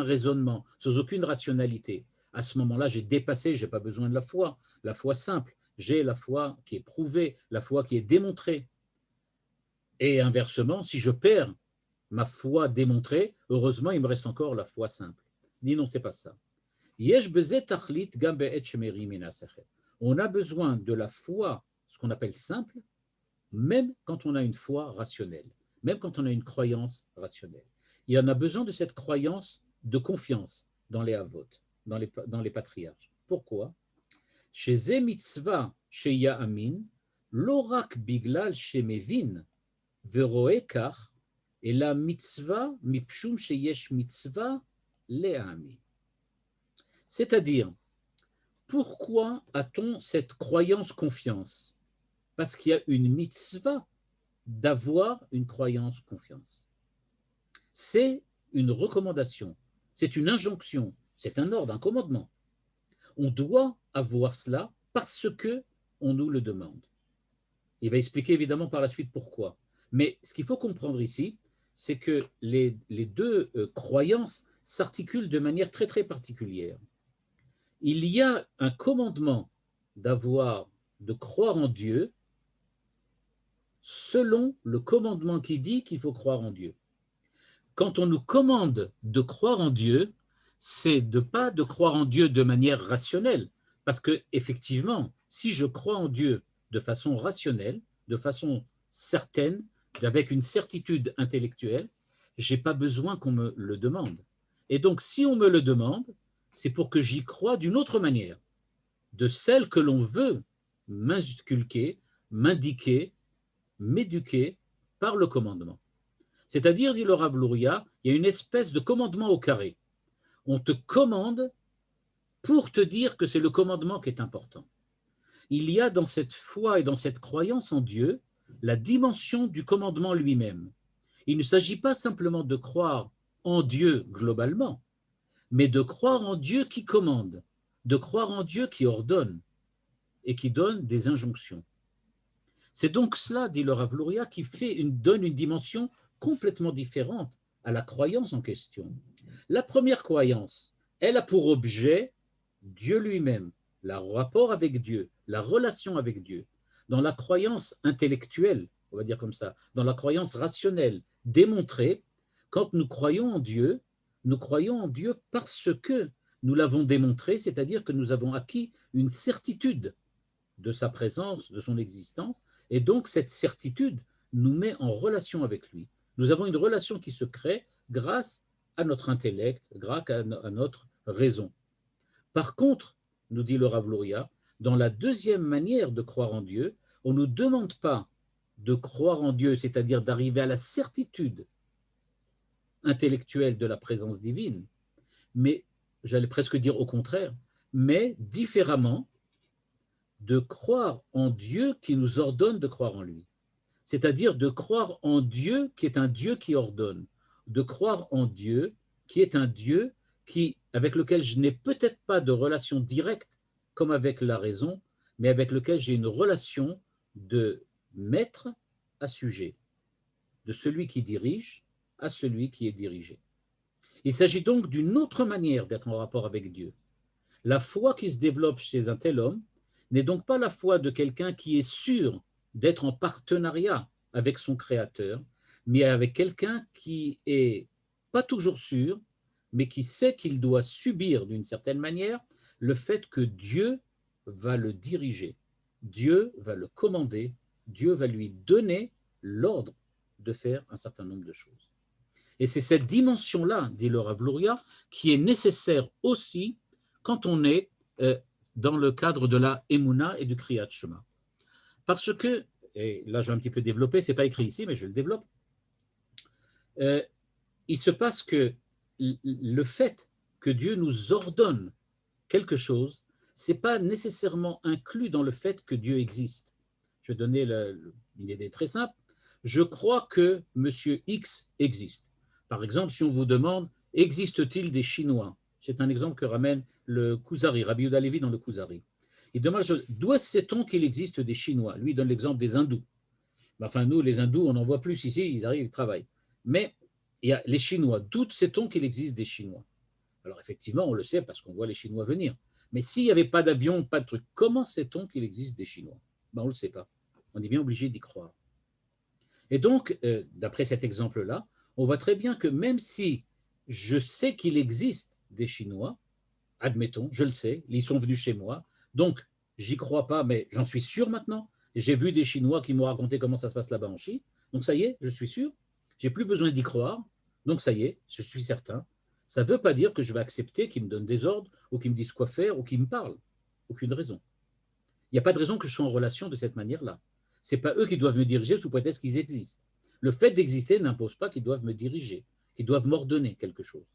raisonnement, sans aucune rationalité, à ce moment-là, j'ai dépassé, je n'ai pas besoin de la foi simple, j'ai la foi qui est prouvée, la foi qui est démontrée. Et inversement, si je perds ma foi démontrée, heureusement, il me reste encore la foi simple. Il dit non, ce n'est pas ça. On a besoin de la foi, ce qu'on appelle simple, même quand on a une foi rationnelle, même quand on a une croyance rationnelle. Il y en a besoin de cette croyance de confiance dans les avot, dans les patriarches. Pourquoi? Chez Ze mitzvah chez Ya'amin, l'orak biglal chez Mevin, veroe kach, et la mitzvah mipshum chez Yesh mitzvah le'amin. C'est-à-dire, pourquoi a-t-on cette croyance confiance? Parce qu'il y a une mitzvah d'avoir une croyance confiance. C'est une recommandation, c'est une injonction, c'est un ordre, un commandement. On doit avoir cela parce qu'on nous le demande. Il va expliquer évidemment par la suite pourquoi. Mais ce qu'il faut comprendre ici, c'est que les deux croyances s'articulent de manière très très particulière. Il y a un commandement de croire en Dieu selon le commandement qui dit qu'il faut croire en Dieu. Quand on nous commande de croire en Dieu, c'est pas de croire en Dieu de manière rationnelle, parce que effectivement, si je crois en Dieu de façon rationnelle, de façon certaine, avec une certitude intellectuelle, j'ai pas besoin qu'on me le demande. Et donc, si on me le demande, c'est pour que j'y croie d'une autre manière, de celle que l'on veut m'inculquer, m'indiquer, m'éduquer par le commandement. C'est-à-dire, dit le Rav Luria, il y a une espèce de commandement au carré. On te commande pour te dire que c'est le commandement qui est important. il y a dans cette foi et dans cette croyance en Dieu la dimension du commandement lui-même. Il ne s'agit pas simplement de croire en Dieu globalement, mais de croire en Dieu qui commande, de croire en Dieu qui ordonne et qui donne des injonctions. C'est donc cela, dit le Rav Luria, qui donne une dimension complètement différente à la croyance en question. La première croyance, elle a pour objet Dieu lui-même, le rapport avec Dieu, la relation avec Dieu. Dans la croyance intellectuelle, on va dire comme ça, dans la croyance rationnelle, démontrée, quand nous croyons en Dieu parce que nous l'avons démontré, c'est-à-dire que nous avons acquis une certitude de sa présence, de son existence, et donc cette certitude nous met en relation avec lui. Nous avons une relation qui se crée grâce à notre intellect, grâce à notre raison. Par contre, nous dit le Rav Luria, dans la deuxième manière de croire en Dieu, on ne nous demande pas de croire en Dieu, c'est-à-dire d'arriver à la certitude intellectuelle de la présence divine, mais j'allais presque dire au contraire, mais différemment, de croire en Dieu qui nous ordonne de croire en lui. C'est-à-dire de croire en Dieu qui est un Dieu qui ordonne, de croire en Dieu qui est un Dieu avec lequel je n'ai peut-être pas de relation directe comme avec la raison, mais avec lequel j'ai une relation de maître à sujet, de celui qui dirige à celui qui est dirigé. Il s'agit donc d'une autre manière d'être en rapport avec Dieu. La foi qui se développe chez un tel homme n'est donc pas la foi de quelqu'un qui est sûr d'être en partenariat avec son Créateur, mais avec quelqu'un qui est pas toujours sûr, mais qui sait qu'il doit subir d'une certaine manière le fait que Dieu va le diriger, Dieu va le commander, Dieu va lui donner l'ordre de faire un certain nombre de choses. Et c'est cette dimension-là, dit le Rav Luria, qui est nécessaire aussi quand on est dans le cadre de la Emouna et du Kriyat Shema. Parce que, et là je vais un petit peu développer, ce n'est pas écrit ici, mais je le développe, il se passe que le fait que Dieu nous ordonne quelque chose, ce n'est pas nécessairement inclus dans le fait que Dieu existe. Je vais donner une idée très simple. Je crois que Monsieur X existe. Par exemple, si on vous demande, existe-t-il des Chinois? C'est un exemple que ramène le Kuzari, Rabbi Yehuda Levi dans le Kuzari. Il demande, d'où sait-on qu'il existe des Chinois? Lui, il donne l'exemple des hindous. Enfin, nous, les hindous, on n'en voit plus ici, ils arrivent, ils travaillent. Mais il y a les Chinois. D'où sait-on qu'il existe des Chinois? Alors, effectivement, on le sait parce qu'on voit les Chinois venir. Mais s'il n'y avait pas d'avion, pas de truc, comment sait-on qu'il existe des Chinois? On ne le sait pas. On est bien obligé d'y croire. Et donc, d'après cet exemple-là, on voit très bien que même si je sais qu'il existe des Chinois, admettons, je le sais, ils sont venus chez moi, donc j'y crois pas, mais j'en suis sûr maintenant. J'ai vu des Chinois qui m'ont raconté comment ça se passe là-bas en Chine, donc ça y est, je suis sûr. J'ai plus besoin d'y croire, donc ça y est, je suis certain. Ça ne veut pas dire que je vais accepter qu'ils me donnent des ordres ou qu'ils me disent quoi faire ou qu'ils me parlent. Aucune raison. Il n'y a pas de raison que je sois en relation de cette manière-là. Ce n'est pas eux qui doivent me diriger sous prétexte qu'ils existent. Le fait d'exister n'impose pas qu'ils doivent me diriger, qu'ils doivent m'ordonner quelque chose.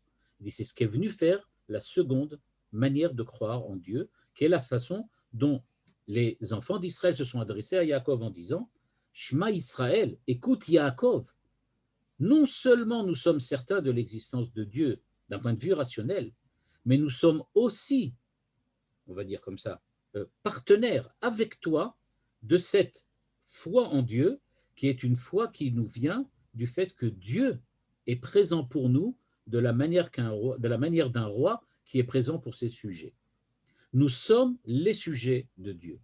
Il dit, c'est ce qu'est venu faire la seconde manière de croire en Dieu, qui est la façon dont les enfants d'Israël se sont adressés à Yaakov en disant « Shema Israël, écoute Yaakov ». Non seulement nous sommes certains de l'existence de Dieu d'un point de vue rationnel, mais nous sommes aussi, on va dire comme ça, partenaires avec toi de cette foi en Dieu, qui est une foi qui nous vient du fait que Dieu est présent pour nous de la manière d'un roi qui est présent pour ses sujets. Nous sommes les sujets de Dieu.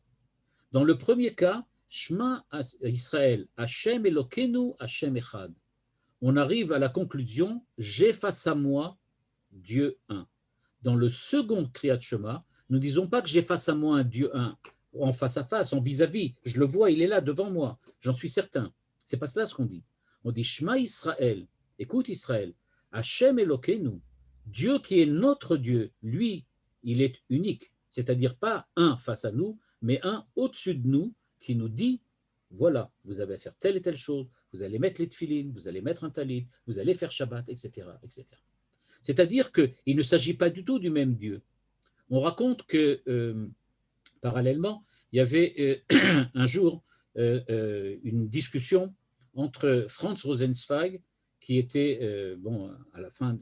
Dans le premier cas, Shema Israël, Hashem Elokeinu, Hashem Echad. On arrive à la conclusion, j'ai face à moi Dieu un. Dans le second Kriyat Shema, nous ne disons pas que j'ai face à moi un Dieu un, en face à face, en vis-à-vis. Je le vois, il est là devant moi, j'en suis certain. Ce n'est pas cela ce qu'on dit. On dit Shema Israël, écoute Israël, Hashem Elokeinu, Dieu qui est notre Dieu, lui, il est unique, c'est-à-dire pas un face à nous, mais un au-dessus de nous qui nous dit, voilà, vous allez faire telle et telle chose, vous allez mettre les tefilines, vous allez mettre un talit, vous allez faire Shabbat, etc. etc. C'est-à-dire qu'il ne s'agit pas du tout du même Dieu. On raconte que, parallèlement, il y avait un jour une discussion entre Franz Rosenzweig, qui était à la fin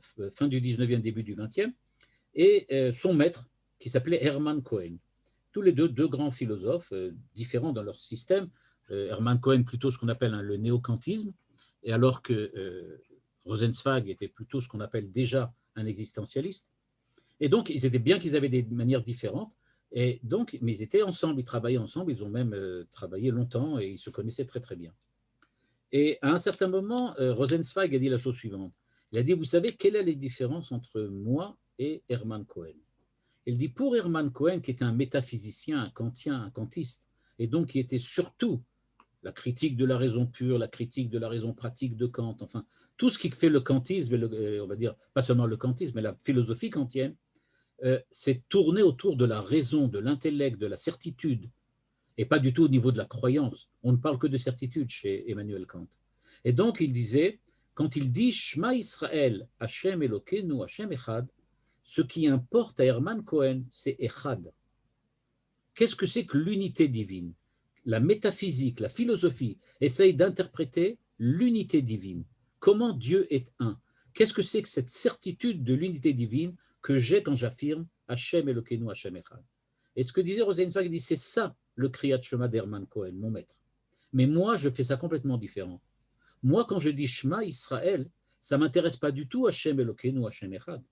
du 19e, début du 20e, et son maître, qui s'appelait Hermann Cohen. Tous les deux grands philosophes, différents dans leur système. Hermann Cohen, plutôt ce qu'on appelle le néo-kantisme, et alors que Rosenzweig était plutôt ce qu'on appelle déjà un existentialiste. Et donc, ils étaient bien qu'ils avaient des manières différentes, et donc, mais ils étaient ensemble, ils travaillaient ensemble, ils ont même travaillé longtemps et ils se connaissaient très très bien. Et à un certain moment, Rosenzweig a dit la chose suivante. Il a dit, vous savez, quelle est la différence entre moi et Hermann Cohen? Il dit, pour Hermann Cohen, qui était un métaphysicien, un kantien, un kantiste, et donc qui était surtout la critique de la raison pure, la critique de la raison pratique de Kant, enfin, tout ce qui fait le kantisme, on va dire, pas seulement le kantisme, mais la philosophie kantienne, c'est tourné autour de la raison, de l'intellect, de la certitude, et pas du tout au niveau de la croyance. On ne parle que de certitude chez Emmanuel Kant. Et donc, il disait, quand il dit « Shema Israël, Hashem Elokeinu, Hashem Echad », ce qui importe à Hermann Cohen, c'est Echad. Qu'est-ce que c'est que l'unité divine? La métaphysique, la philosophie essaye d'interpréter l'unité divine. Comment Dieu est un? Qu'est-ce que c'est que cette certitude de l'unité divine que j'ai quand j'affirme Hashem Elokeinu, Hashem Echad? Et ce que disait Rosenzweig, il dit, c'est ça le Kriyat Shema d'Hermann Cohen, mon maître. Mais moi, je fais ça complètement différent. Moi, quand je dis Shema Israël, ça ne m'intéresse pas du tout Hashem Elokeinu, Hashem Echad.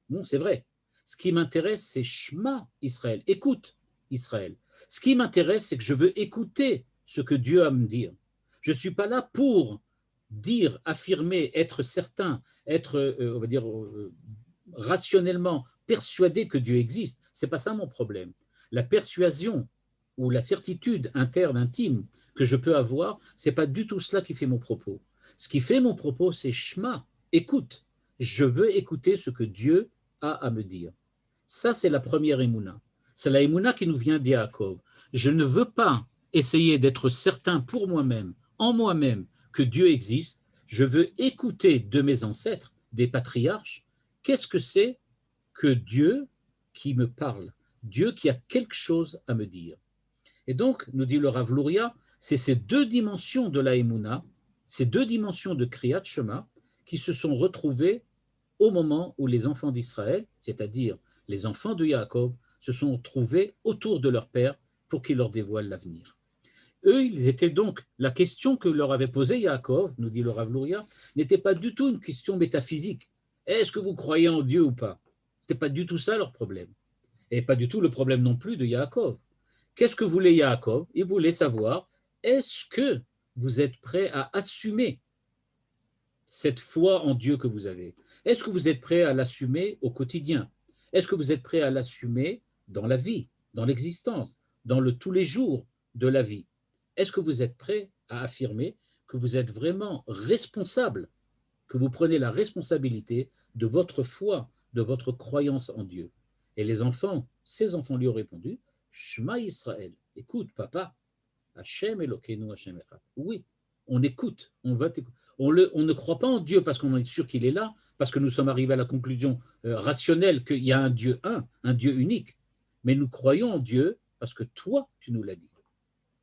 Bon, c'est vrai. Ce qui m'intéresse, c'est Shema Israël. Écoute Israël. Ce qui m'intéresse, c'est que je veux écouter ce que Dieu a à me dire. Je ne suis pas là pour dire, affirmer, être certain, être, on va dire, rationnellement persuadé que Dieu existe. Ce n'est pas ça mon problème. La persuasion ou la certitude interne, intime que je peux avoir, ce n'est pas du tout cela qui fait mon propos. Ce qui fait mon propos, c'est Shema, écoute. Je veux écouter ce que Dieu a à me dire. Ça, c'est la première émouna. C'est la émouna qui nous vient d'Yaakov. Je ne veux pas essayer d'être certain pour moi-même, en moi-même, que Dieu existe. Je veux écouter de mes ancêtres, des patriarches, qu'est-ce que c'est que Dieu qui me parle, Dieu qui a quelque chose à me dire. Et donc, nous dit le Rav Luria, c'est ces deux dimensions de la émouna, ces deux dimensions de Kriyat Shema, qui se sont retrouvées au moment où les enfants d'Israël, c'est-à-dire les enfants de Yaakov, se sont trouvés autour de leur père pour qu'il leur dévoile l'avenir. Eux, ils étaient donc, la question que leur avait posée Yaakov, nous dit le Rav Luria, n'était pas du tout une question métaphysique. Est-ce que vous croyez en Dieu ou pas? Ce n'était pas du tout ça leur problème. Et pas du tout le problème non plus de Yaakov. Qu'est-ce que voulait Yaakov? Il voulait savoir, est-ce que vous êtes prêt à assumer cette foi en Dieu que vous avez? Est-ce que vous êtes prêt à l'assumer au quotidien? Est-ce que vous êtes prêt à l'assumer dans la vie, dans l'existence, dans le tous les jours de la vie? Est-ce que vous êtes prêt à affirmer que vous êtes vraiment responsable, que vous prenez la responsabilité de votre foi, de votre croyance en Dieu? Et les enfants, ces enfants lui ont répondu, Shema Israël, écoute papa, Hashem Elokeinu Hashem Echad. Oui, on écoute, on ne croit pas en Dieu parce qu'on est sûr qu'il est là, parce que nous sommes arrivés à la conclusion rationnelle qu'il y a un Dieu un Dieu unique, mais nous croyons en Dieu parce que toi, tu nous l'as dit,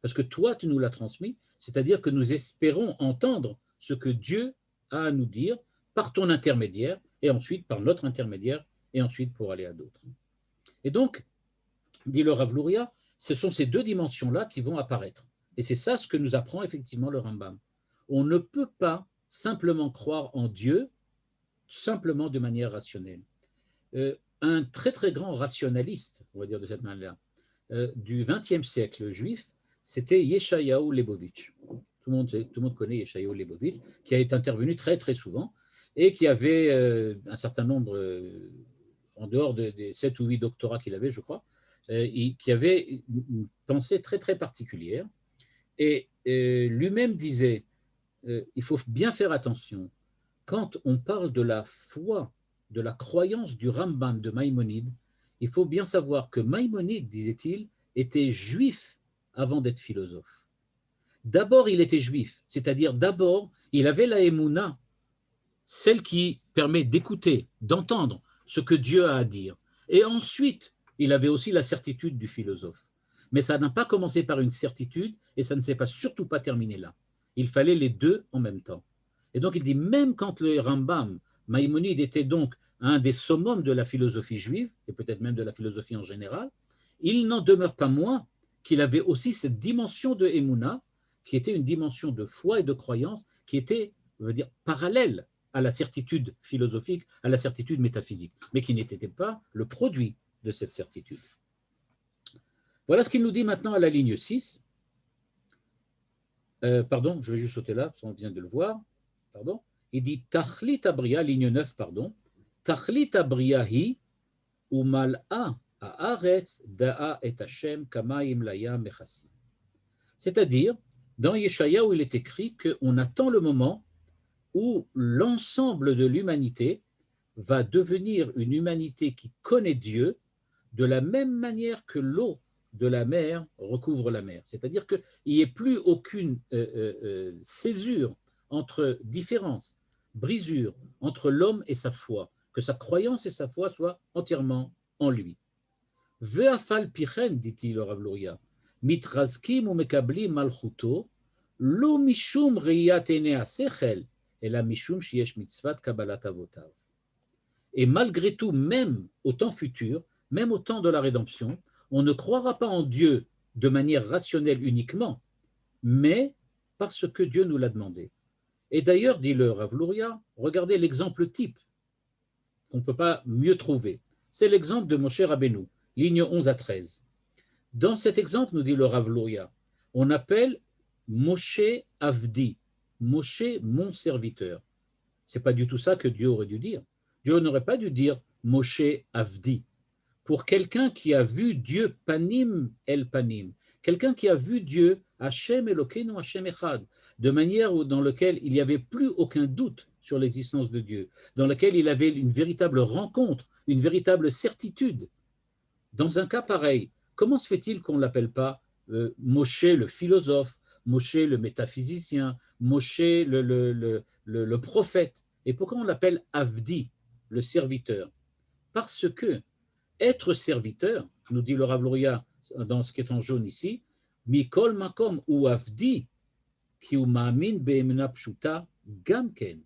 parce que toi, tu nous l'as transmis, c'est-à-dire que nous espérons entendre ce que Dieu a à nous dire par ton intermédiaire, et ensuite par notre intermédiaire, et ensuite pour aller à d'autres. Et donc, dit le Rav Luria, ce sont ces deux dimensions-là qui vont apparaître. Et c'est ça ce que nous apprend effectivement le Rambam. On ne peut pas simplement croire en Dieu, simplement de manière rationnelle. Un très très grand rationaliste, on va dire de cette manière, du XXe siècle juif, c'était Yeshayahu Lebovitch. Tout le monde connaît Yeshayahu Lebovitch, qui a été intervenu très très souvent et qui avait un certain nombre, en dehors des 7 ou 8 doctorats qu'il avait, je crois, qui avait une pensée très très particulière. Et lui-même disait, il faut bien faire attention, quand on parle de la foi, de la croyance du Rambam de Maïmonide, il faut bien savoir que Maïmonide, disait-il, était juif avant d'être philosophe. D'abord, il était juif, c'est-à-dire d'abord, il avait la émouna, celle qui permet d'écouter, d'entendre ce que Dieu a à dire. Et ensuite, il avait aussi la certitude du philosophe. Mais ça n'a pas commencé par une certitude et ça ne s'est pas, surtout pas terminé là. Il fallait les deux en même temps. Et donc il dit, même quand le Rambam, Maïmonide était donc un des summums de la philosophie juive, et peut-être même de la philosophie en général, il n'en demeure pas moins qu'il avait aussi cette dimension de Emouna, qui était une dimension de foi et de croyance, qui était, on veut dire, parallèle à la certitude philosophique, à la certitude métaphysique, mais qui n'était pas le produit de cette certitude. Voilà ce qu'il nous dit maintenant à la ligne 6. Pardon, je vais juste sauter là, parce qu'on vient de le voir. Pardon. Il dit Tachlit Abriya, ligne 9, pardon. Tachlit Abriya hi umal'a haaretz da'a et Hashem kamaim laya mechassim. C'est-à-dire, dans Yeshaya, où il est écrit qu'on attend le moment où l'ensemble de l'humanité va devenir une humanité qui connaît Dieu de la même manière que l'eau de la mer recouvre la mer. C'est-à-dire qu'il n'y ait plus aucune césure entre différence, brisure entre l'homme et sa foi, que sa croyance et sa foi soient entièrement en lui. Ve'afal pichen, dit-il au Rav Luria, mitrazkim ou mekablim malchuto, lo mishum riyat ene asechel, et la mishum shiesh mitzvat kabbalat avotav. Et malgré tout, même au temps futur, même au temps de la rédemption, on ne croira pas en Dieu de manière rationnelle uniquement, mais parce que Dieu nous l'a demandé. Et d'ailleurs, dit le Rav Luria, regardez l'exemple type qu'on ne peut pas mieux trouver. C'est l'exemple de Moshe Rabbeinu, ligne 11 à 13. Dans cet exemple, nous dit le Rav Luria, on appelle Moshe Avdi, Moshe mon serviteur. Ce n'est pas du tout ça que Dieu aurait dû dire. Dieu n'aurait pas dû dire Moshe Avdi. Pour quelqu'un qui a vu Dieu panim el panim, quelqu'un qui a vu Dieu Hashem Elokeinu Hashem Echad, de manière dans laquelle il n'y avait plus aucun doute sur l'existence de Dieu, dans laquelle il avait une véritable rencontre, une véritable certitude. Dans un cas pareil, comment se fait-il qu'on ne l'appelle pas Moshe le philosophe, Moshe le métaphysicien, Moshe le prophète? Et pourquoi on l'appelle Avdi, le serviteur? Parce que être serviteur, nous dit le Rav Luria dans ce qui est en jaune ici, Mikol makom ou Avdi, ki u ma'amin be'emuna pshuta gamken.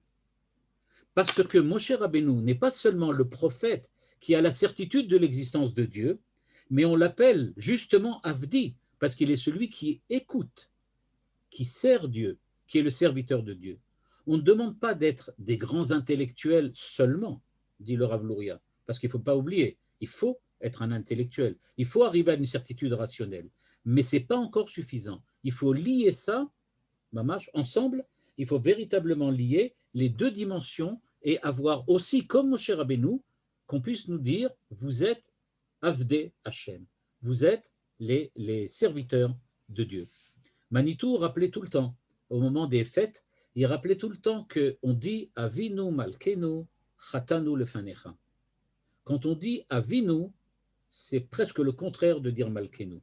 Parce que Moshe Rabbeinu n'est pas seulement le prophète qui a la certitude de l'existence de Dieu, mais on l'appelle justement Avdi, parce qu'il est celui qui écoute, qui sert Dieu, qui est le serviteur de Dieu. On ne demande pas d'être des grands intellectuels seulement, dit le Rav Luria, parce qu'il ne faut pas oublier, il faut être un intellectuel, il faut arriver à une certitude rationnelle, mais ce n'est pas encore suffisant. Il faut lier ça, mamash, ensemble, il faut véritablement lier les deux dimensions et avoir aussi, comme Moshe Rabbeinu, qu'on puisse nous dire, vous êtes Avdei Hashem, vous êtes les serviteurs de Dieu. Manitou rappelait tout le temps, au moment des fêtes, il rappelait tout le temps qu'on dit Avinu Malkenu Chatanu Lefanecha. Quand on dit Avinu, c'est presque le contraire de dire Malkenu.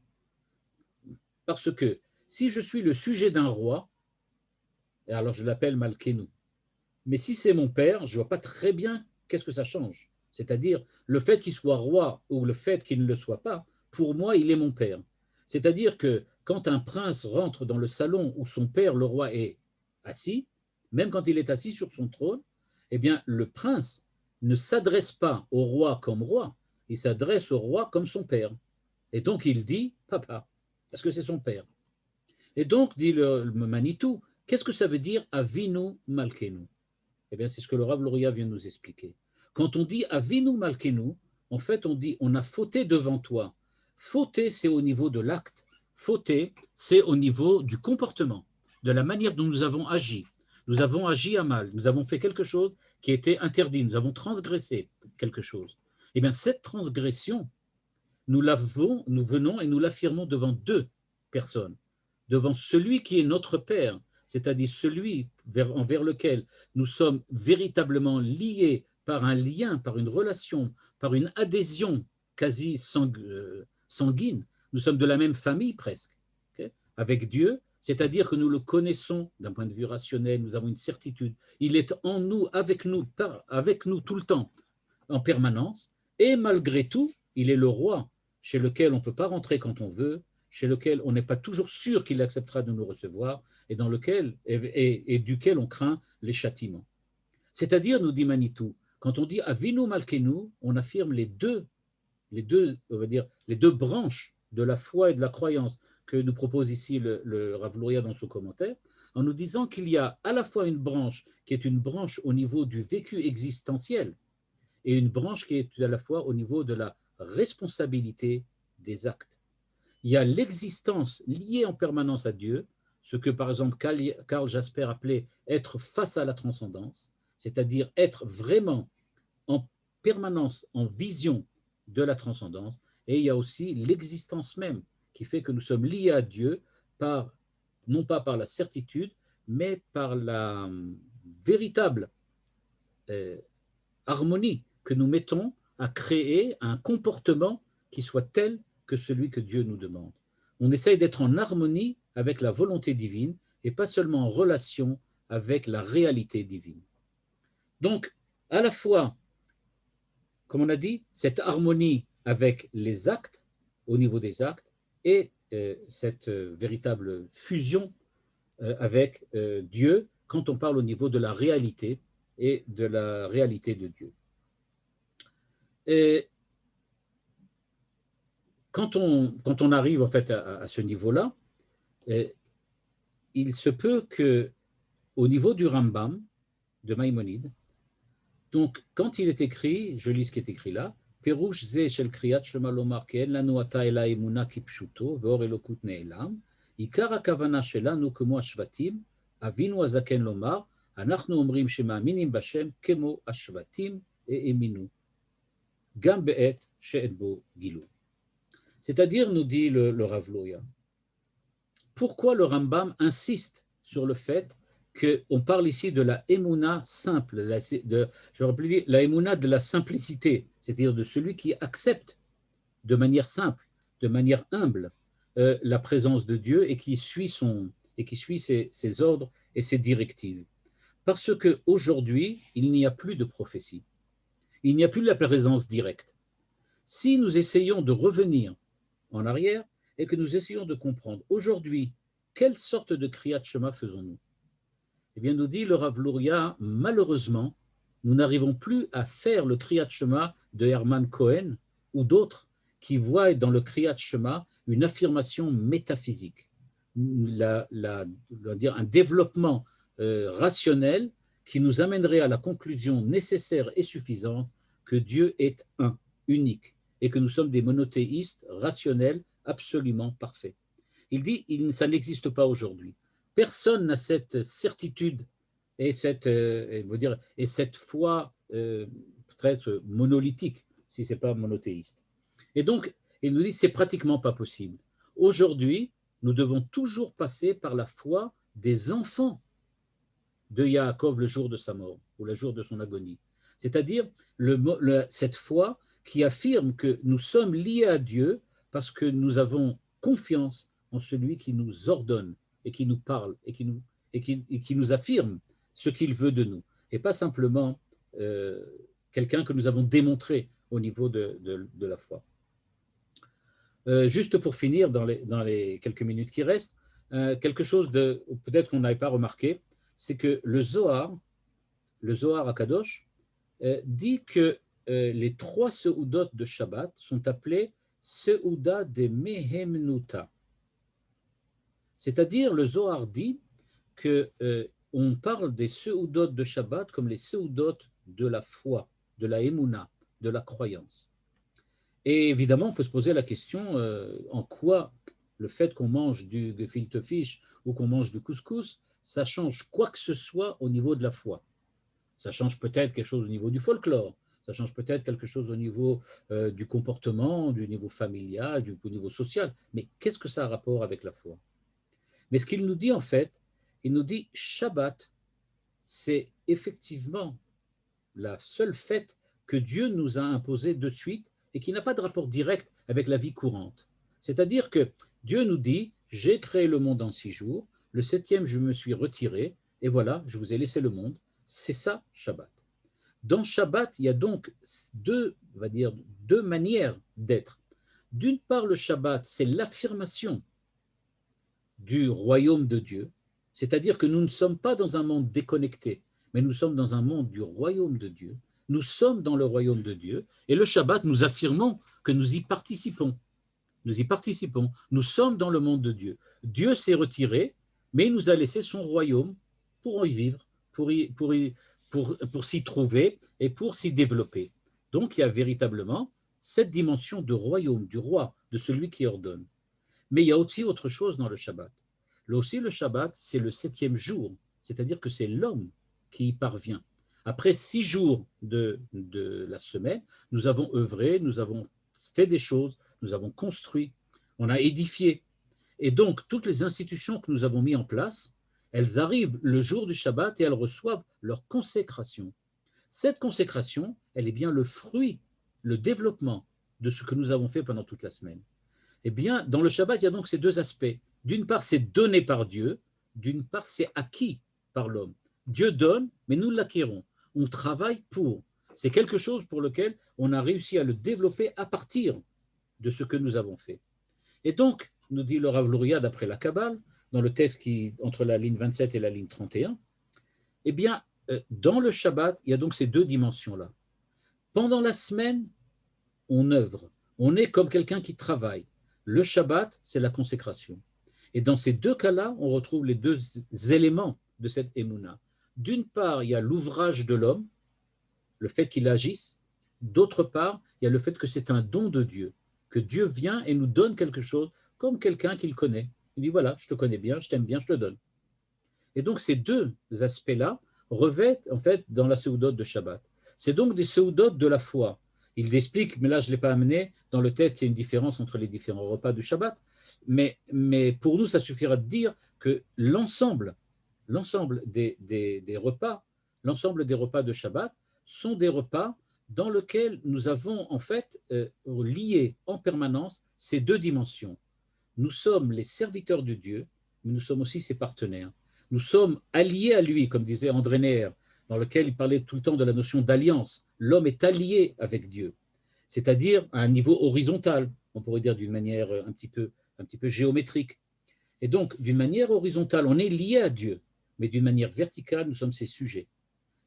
Parce que si je suis le sujet d'un roi, alors je l'appelle Malkenu. Mais si c'est mon père, je ne vois pas très bien qu'est-ce que ça change. C'est-à-dire, le fait qu'il soit roi ou le fait qu'il ne le soit pas, pour moi, il est mon père. C'est-à-dire que quand un prince rentre dans le salon où son père, le roi, est assis, même quand il est assis sur son trône, eh bien, le prince ne s'adresse pas au roi comme roi, il s'adresse au roi comme son père. Et donc, il dit « papa », parce que c'est son père. Et donc, dit le Manitou, qu'est-ce que ça veut dire « Avinu Malkenu » ? Eh bien, c'est ce que le Rav Luria vient de nous expliquer. Quand on dit Avinu Malkenu, en fait, on dit on a fauté devant toi. Fauter, c'est au niveau de l'acte. Fauter, c'est au niveau du comportement, de la manière dont nous avons agi. Nous avons agi à mal, nous avons fait quelque chose qui était interdit, nous avons transgressé quelque chose. Eh bien, cette transgression, nous venons et nous l'affirmons devant deux personnes. Devant celui qui est notre Père, c'est-à-dire celui envers lequel nous sommes véritablement liés par un lien, par une relation, par une adhésion quasi sanguine. Nous sommes de la même famille presque, okay, avec Dieu, c'est-à-dire que nous le connaissons d'un point de vue rationnel, nous avons une certitude. Il est en nous, avec nous tout le temps, en permanence, et malgré tout, il est le roi chez lequel on ne peut pas rentrer quand on veut, chez lequel on n'est pas toujours sûr qu'il acceptera de nous recevoir et, dans lequel, et duquel on craint les châtiments. C'est-à-dire, nous dit Manitou, quand on dit Avinu Malkenu, on affirme on va dire, les deux branches de la foi et de la croyance que nous propose ici le Rav Luria dans son commentaire, en nous disant qu'il y a à la fois une branche qui est une branche au niveau du vécu existentiel et une branche qui est à la fois au niveau de la responsabilité des actes. Il y a l'existence liée en permanence à Dieu, ce que par exemple Karl Jasper appelait être face à la transcendance, c'est-à-dire être vraiment en permanence en vision de la transcendance, et il y a aussi l'existence même qui fait que nous sommes liés à Dieu non pas par la certitude, mais par la véritable harmonie que nous mettons à créer un comportement qui soit tel que celui que Dieu nous demande. On essaye d'être en harmonie avec la volonté divine et pas seulement en relation avec la réalité divine. Donc, à la fois, comme on a dit, cette harmonie avec les actes, au niveau des actes, et cette véritable fusion avec Dieu quand on parle au niveau de la réalité et de la réalité de Dieu. Et quand on arrive en fait à ce niveau-là, il se peut que au niveau du Rambam de Maïmonide, donc quand il est écrit, je lis ce qui est écrit là, Perush ze shel kriyat shema lomar ke'en lanu ata ela emuna kipshuto ve'or elokut ne'elam, ikar hakavana shelanu kemo ashvatim, avinu hazaken lomar, אנחנו אומרים שמאמינים בשם כמו השבטים האמינו, גם בעת שאין בו גילוי. C'est-à-dire, nous dit le Rav Luria, pourquoi le Rambam insiste sur le fait qu'on parle ici de la émouna simple, j'aurais pu dire la émouna de la simplicité, c'est-à-dire de celui qui accepte de manière simple, de manière humble, la présence de Dieu et qui suit ses ordres et ses directives. Parce qu'aujourd'hui, il n'y a plus de prophétie, il n'y a plus de la présence directe. Si nous essayons de revenir en arrière et que nous essayons de comprendre aujourd'hui quelle sorte de Kriyat Shema faisons-nous, eh bien nous dit le Rav Luria, malheureusement, nous n'arrivons plus à faire le Kriyat Shema de Hermann Cohen ou d'autres qui voient dans le Kriyat Shema une affirmation métaphysique, un développement rationnel qui nous amènerait à la conclusion nécessaire et suffisante que Dieu est un, unique, et que nous sommes des monothéistes rationnels absolument parfaits. Il dit, ça n'existe pas aujourd'hui. Personne n'a cette certitude et cette foi peut-être monolithique, si ce n'est pas monothéiste. Et donc, il nous dit, c'est pratiquement pas possible. Aujourd'hui, nous devons toujours passer par la foi des enfants de Yaakov le jour de sa mort, ou le jour de son agonie. C'est-à-dire cette foi qui affirme que nous sommes liés à Dieu parce que nous avons confiance en celui qui nous ordonne et qui nous parle et qui nous affirme ce qu'il veut de nous, et pas simplement quelqu'un que nous avons démontré au niveau de la foi. Juste pour finir, dans les quelques minutes qui restent, quelque chose peut-être qu'on n'avait pas remarqué, c'est que le Zohar Akadosh, dit que les 3 seudot de Shabbat sont appelés Seuda de Mehemnuta. C'est-à-dire, le Zohar dit qu'on parle des seudot de Shabbat comme les seudot de la foi, de la Emouna, de la croyance. Et évidemment, on peut se poser la question en quoi le fait qu'on mange du gefilte fish ou qu'on mange du couscous, ça change quoi que ce soit au niveau de la foi. Ça change peut-être quelque chose au niveau du folklore, ça change peut-être quelque chose au niveau du comportement, du niveau familial, du niveau social, mais qu'est-ce que ça a rapport avec la foi? Mais ce qu'il nous dit en fait, il nous dit Shabbat, c'est effectivement la seule fête que Dieu nous a imposée de suite et qui n'a pas de rapport direct avec la vie courante. C'est-à-dire que Dieu nous dit, j'ai créé le monde en 6 jours, le 7e je me suis retiré, et voilà, je vous ai laissé le monde. C'est ça, Shabbat. Dans Shabbat, il y a donc deux manières d'être. D'une part, le Shabbat, c'est l'affirmation du royaume de Dieu, c'est-à-dire que nous ne sommes pas dans un monde déconnecté, mais nous sommes dans un monde du royaume de Dieu. Nous sommes dans le royaume de Dieu, et le Shabbat, nous affirmons que nous y participons. Nous y participons. Nous sommes dans le monde de Dieu. Dieu s'est retiré, mais il nous a laissé son royaume pour y vivre, pour s'y trouver et pour s'y développer. Donc, il y a véritablement cette dimension de royaume, du roi, de celui qui ordonne. Mais il y a aussi autre chose dans le Shabbat. Là aussi, le Shabbat, c'est le 7e jour, c'est-à-dire que c'est l'homme qui y parvient. Après 6 jours de la semaine, nous avons œuvré, nous avons fait des choses, nous avons construit, on a édifié. Et donc, toutes les institutions que nous avons mises en place, elles arrivent le jour du Shabbat et elles reçoivent leur consécration. Cette consécration, elle est bien le fruit, le développement de ce que nous avons fait pendant toute la semaine. Eh bien, dans le Shabbat, il y a donc ces deux aspects. D'une part, c'est donné par Dieu, d'une part, c'est acquis par l'homme. Dieu donne, mais nous l'acquérons. On travaille pour. C'est quelque chose pour lequel on a réussi à le développer à partir de ce que nous avons fait. Et donc, nous dit le Rav Luria d'après la Kabbale, dans le texte qui entre la ligne 27 et la ligne 31, eh bien, dans le Shabbat, il y a donc ces deux dimensions-là. Pendant la semaine, on œuvre. On est comme quelqu'un qui travaille. Le Shabbat, c'est la consécration. Et dans ces deux cas-là, on retrouve les deux éléments de cette émouna. D'une part, il y a l'ouvrage de l'homme, le fait qu'il agisse. D'autre part, il y a le fait que c'est un don de Dieu, que Dieu vient et nous donne quelque chose comme quelqu'un qu'il connaît. Il dit, voilà, je te connais bien, je t'aime bien, je te donne. Et donc, ces deux aspects-là revêtent, en fait, dans la séoudote de Shabbat. C'est donc des séoudotes de la foi. Il explique, mais là, je ne l'ai pas amené, dans le texte, il y a une différence entre les différents repas du Shabbat, mais pour nous, ça suffira de dire que l'ensemble des repas, l'ensemble des repas de Shabbat sont des repas dans lesquels nous avons, en fait, lié en permanence ces deux dimensions. Nous sommes les serviteurs de Dieu, mais nous sommes aussi ses partenaires. Nous sommes alliés à lui, comme disait André Neher, dans lequel il parlait tout le temps de la notion d'alliance. L'homme est allié avec Dieu, c'est-à-dire à un niveau horizontal, on pourrait dire d'une manière un petit peu géométrique. Et donc, d'une manière horizontale, on est lié à Dieu, mais d'une manière verticale, nous sommes ses sujets.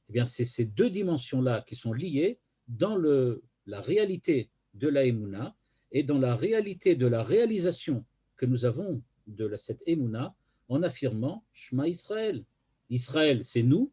Eh bien, c'est ces deux dimensions-là qui sont liées dans la réalité de la Emouna et dans la réalité de la réalisation que nous avons de cette Emouna en affirmant Shema Israël. Israël, c'est nous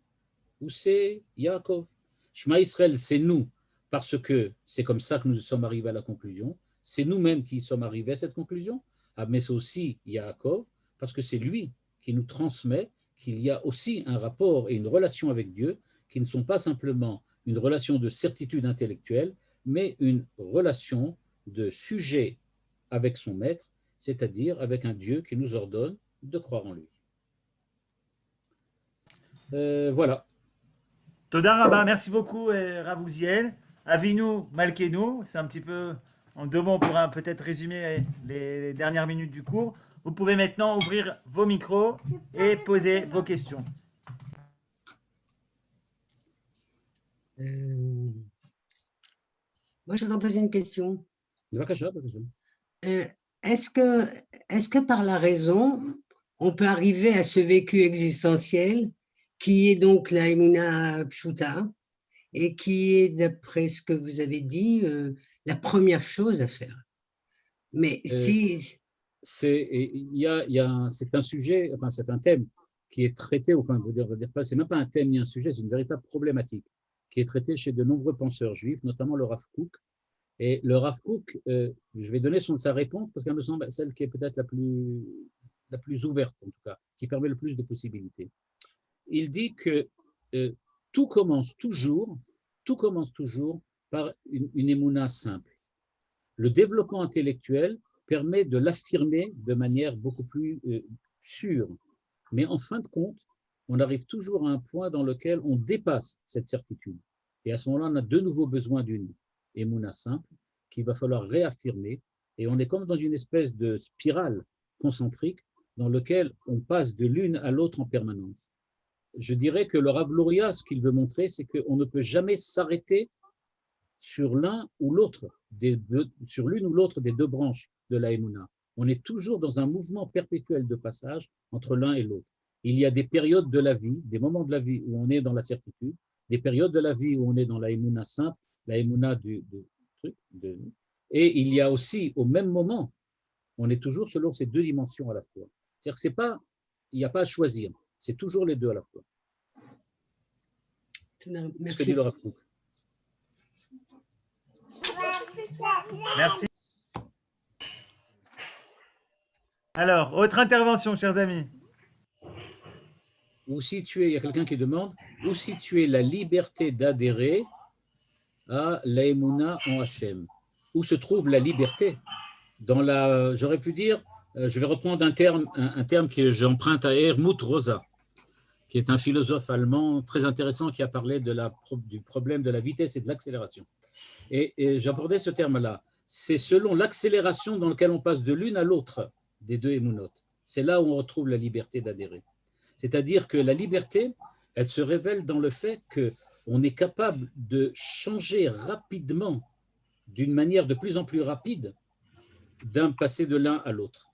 ou c'est Yaakov. Shema Israël, c'est nous parce que c'est comme ça que nous sommes arrivés à la conclusion. C'est nous-mêmes qui sommes arrivés à cette conclusion. Ah, mais c'est aussi Yaakov parce que c'est lui qui nous transmet qu'il y a aussi un rapport et une relation avec Dieu qui ne sont pas simplement une relation de certitude intellectuelle, mais une relation de sujet avec son maître, c'est-à-dire avec un Dieu qui nous ordonne de croire en lui. Voilà. Toda Rabba, merci beaucoup, Rav Uziel. Avinu Malkenu, c'est un petit peu, en deux mots, on pourra peut-être résumer les dernières minutes du cours. Vous pouvez maintenant ouvrir vos micros et poser vos questions. Moi, je voudrais poser une question. Euh, Est-ce que par la raison, on peut arriver à ce vécu existentiel qui est donc la Emouna Pshuta et qui est, d'après ce que vous avez dit, la première chose à faire. Mais si... C'est un sujet, enfin c'est un thème qui est traité, enfin c'est même pas un thème ni un sujet, c'est une véritable problématique qui est traitée chez de nombreux penseurs juifs, notamment le Rav Kook. Et le Rav Kook, je vais donner sa réponse parce qu'elle me semble celle qui est peut-être la plus ouverte en tout cas, qui permet le plus de possibilités. Il dit que tout commence toujours par une émouna simple. Le développement intellectuel permet de l'affirmer de manière beaucoup plus sûre. Mais en fin de compte, on arrive toujours à un point dans lequel on dépasse cette certitude. Et à ce moment-là, on a de nouveau besoin d'une émouna simple qu'il va falloir réaffirmer. Et on est comme dans une espèce de spirale concentrique dans laquelle on passe de l'une à l'autre en permanence. Je dirais que le Rav Luria, ce qu'il veut montrer, c'est qu'on ne peut jamais s'arrêter sur l'un ou l'autre sur l'une ou l'autre des deux branches de la Emouna. On est toujours dans un mouvement perpétuel de passage entre l'un et l'autre. Il y a des périodes de la vie, des moments de la vie où on est dans la certitude, des périodes de la vie où on est dans la Emouna simple, la Emouna et il y a aussi, au même moment, on est toujours selon ces deux dimensions à la fois. C'est-à-dire que c'est pas, il n'y a pas à choisir, c'est toujours les deux à la fois. Merci. Ce que dit le Rav Kook. Merci. Alors, autre intervention, chers amis. Où situer, il y a quelqu'un qui demande, où situer la liberté d'adhérer à l'Aïmouna en Hachem? Où se trouve la liberté? J'aurais pu dire, je vais reprendre un terme que j'emprunte à Helmut Rosa, qui est un philosophe allemand très intéressant qui a parlé du problème de la vitesse et de l'accélération. Et j'abordais ce terme-là. C'est selon l'accélération dans laquelle on passe de l'une à l'autre des deux émounotes. C'est là où on retrouve la liberté d'adhérer. C'est-à-dire que la liberté, elle se révèle dans le fait qu'on est capable de changer rapidement, d'une manière de plus en plus rapide, passer de l'un à l'autre.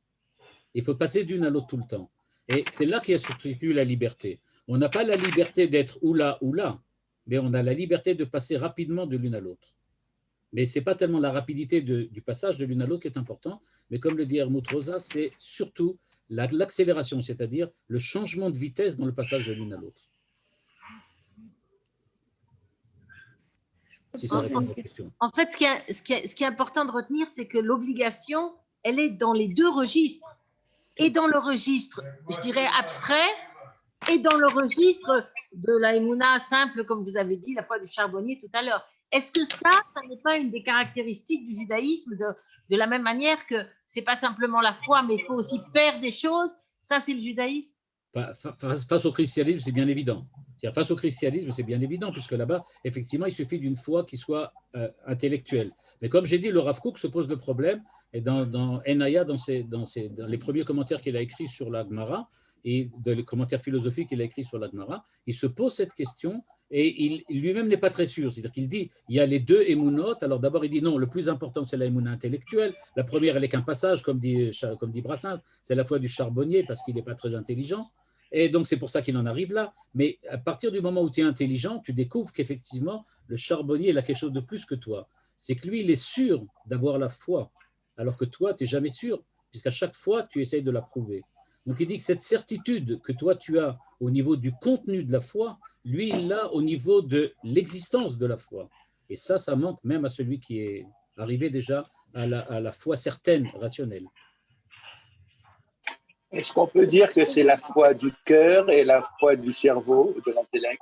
Il faut passer d'une à l'autre tout le temps. Et c'est là qu'il y a surtout la liberté. On n'a pas la liberté d'être ou là, mais on a la liberté de passer rapidement de l'une à l'autre. Mais ce n'est pas tellement la rapidité du passage de l'une à l'autre qui est important, mais comme le dit Helmut Rosa, c'est surtout l'accélération, c'est-à-dire le changement de vitesse dans le passage de l'une à l'autre. Si ça répond à votre question. En fait, ce qui est important de retenir, c'est que l'obligation, elle est dans les deux registres. Et dans le registre, je dirais, abstrait, et dans le registre de la Emouna simple, comme vous avez dit, la foi du charbonnier tout à l'heure. Est-ce que ça n'est pas une des caractéristiques du judaïsme de la même manière que ce n'est pas simplement la foi, mais il faut aussi faire des choses? Ça, c'est le judaïsme? Face au christianisme, c'est bien évident. Face au christianisme, c'est bien évident, puisque là-bas, effectivement, il suffit d'une foi qui soit intellectuelle. Mais comme j'ai dit, le Rav Kook se pose le problème, et dans Enaya, dans les premiers commentaires qu'il a écrits sur la Gemara, et dans les commentaires philosophiques qu'il a écrits sur la Gemara, il se pose cette question, et il lui-même n'est pas très sûr. C'est-à-dire qu'il dit, il y a les deux émounotes. Alors d'abord, il dit non, le plus important, c'est la émouna intellectuelle. La première, elle n'est qu'un passage, comme dit Brassens, c'est la foi du charbonnier, parce qu'il n'est pas très intelligent. Et donc, c'est pour ça qu'il en arrive là. Mais à partir du moment où tu es intelligent, tu découvres qu'effectivement, le charbonnier, il a quelque chose de plus que toi. C'est que lui, il est sûr d'avoir la foi, alors que toi, tu n'es jamais sûr, puisqu'à chaque fois, tu essayes de la prouver. Donc, il dit que cette certitude que toi, tu as au niveau du contenu de la foi, lui, il l'a au niveau de l'existence de la foi. Et ça manque même à celui qui est arrivé déjà à la foi certaine, rationnelle. Est-ce qu'on peut dire que c'est la foi du cœur et la foi du cerveau, de l'intellect?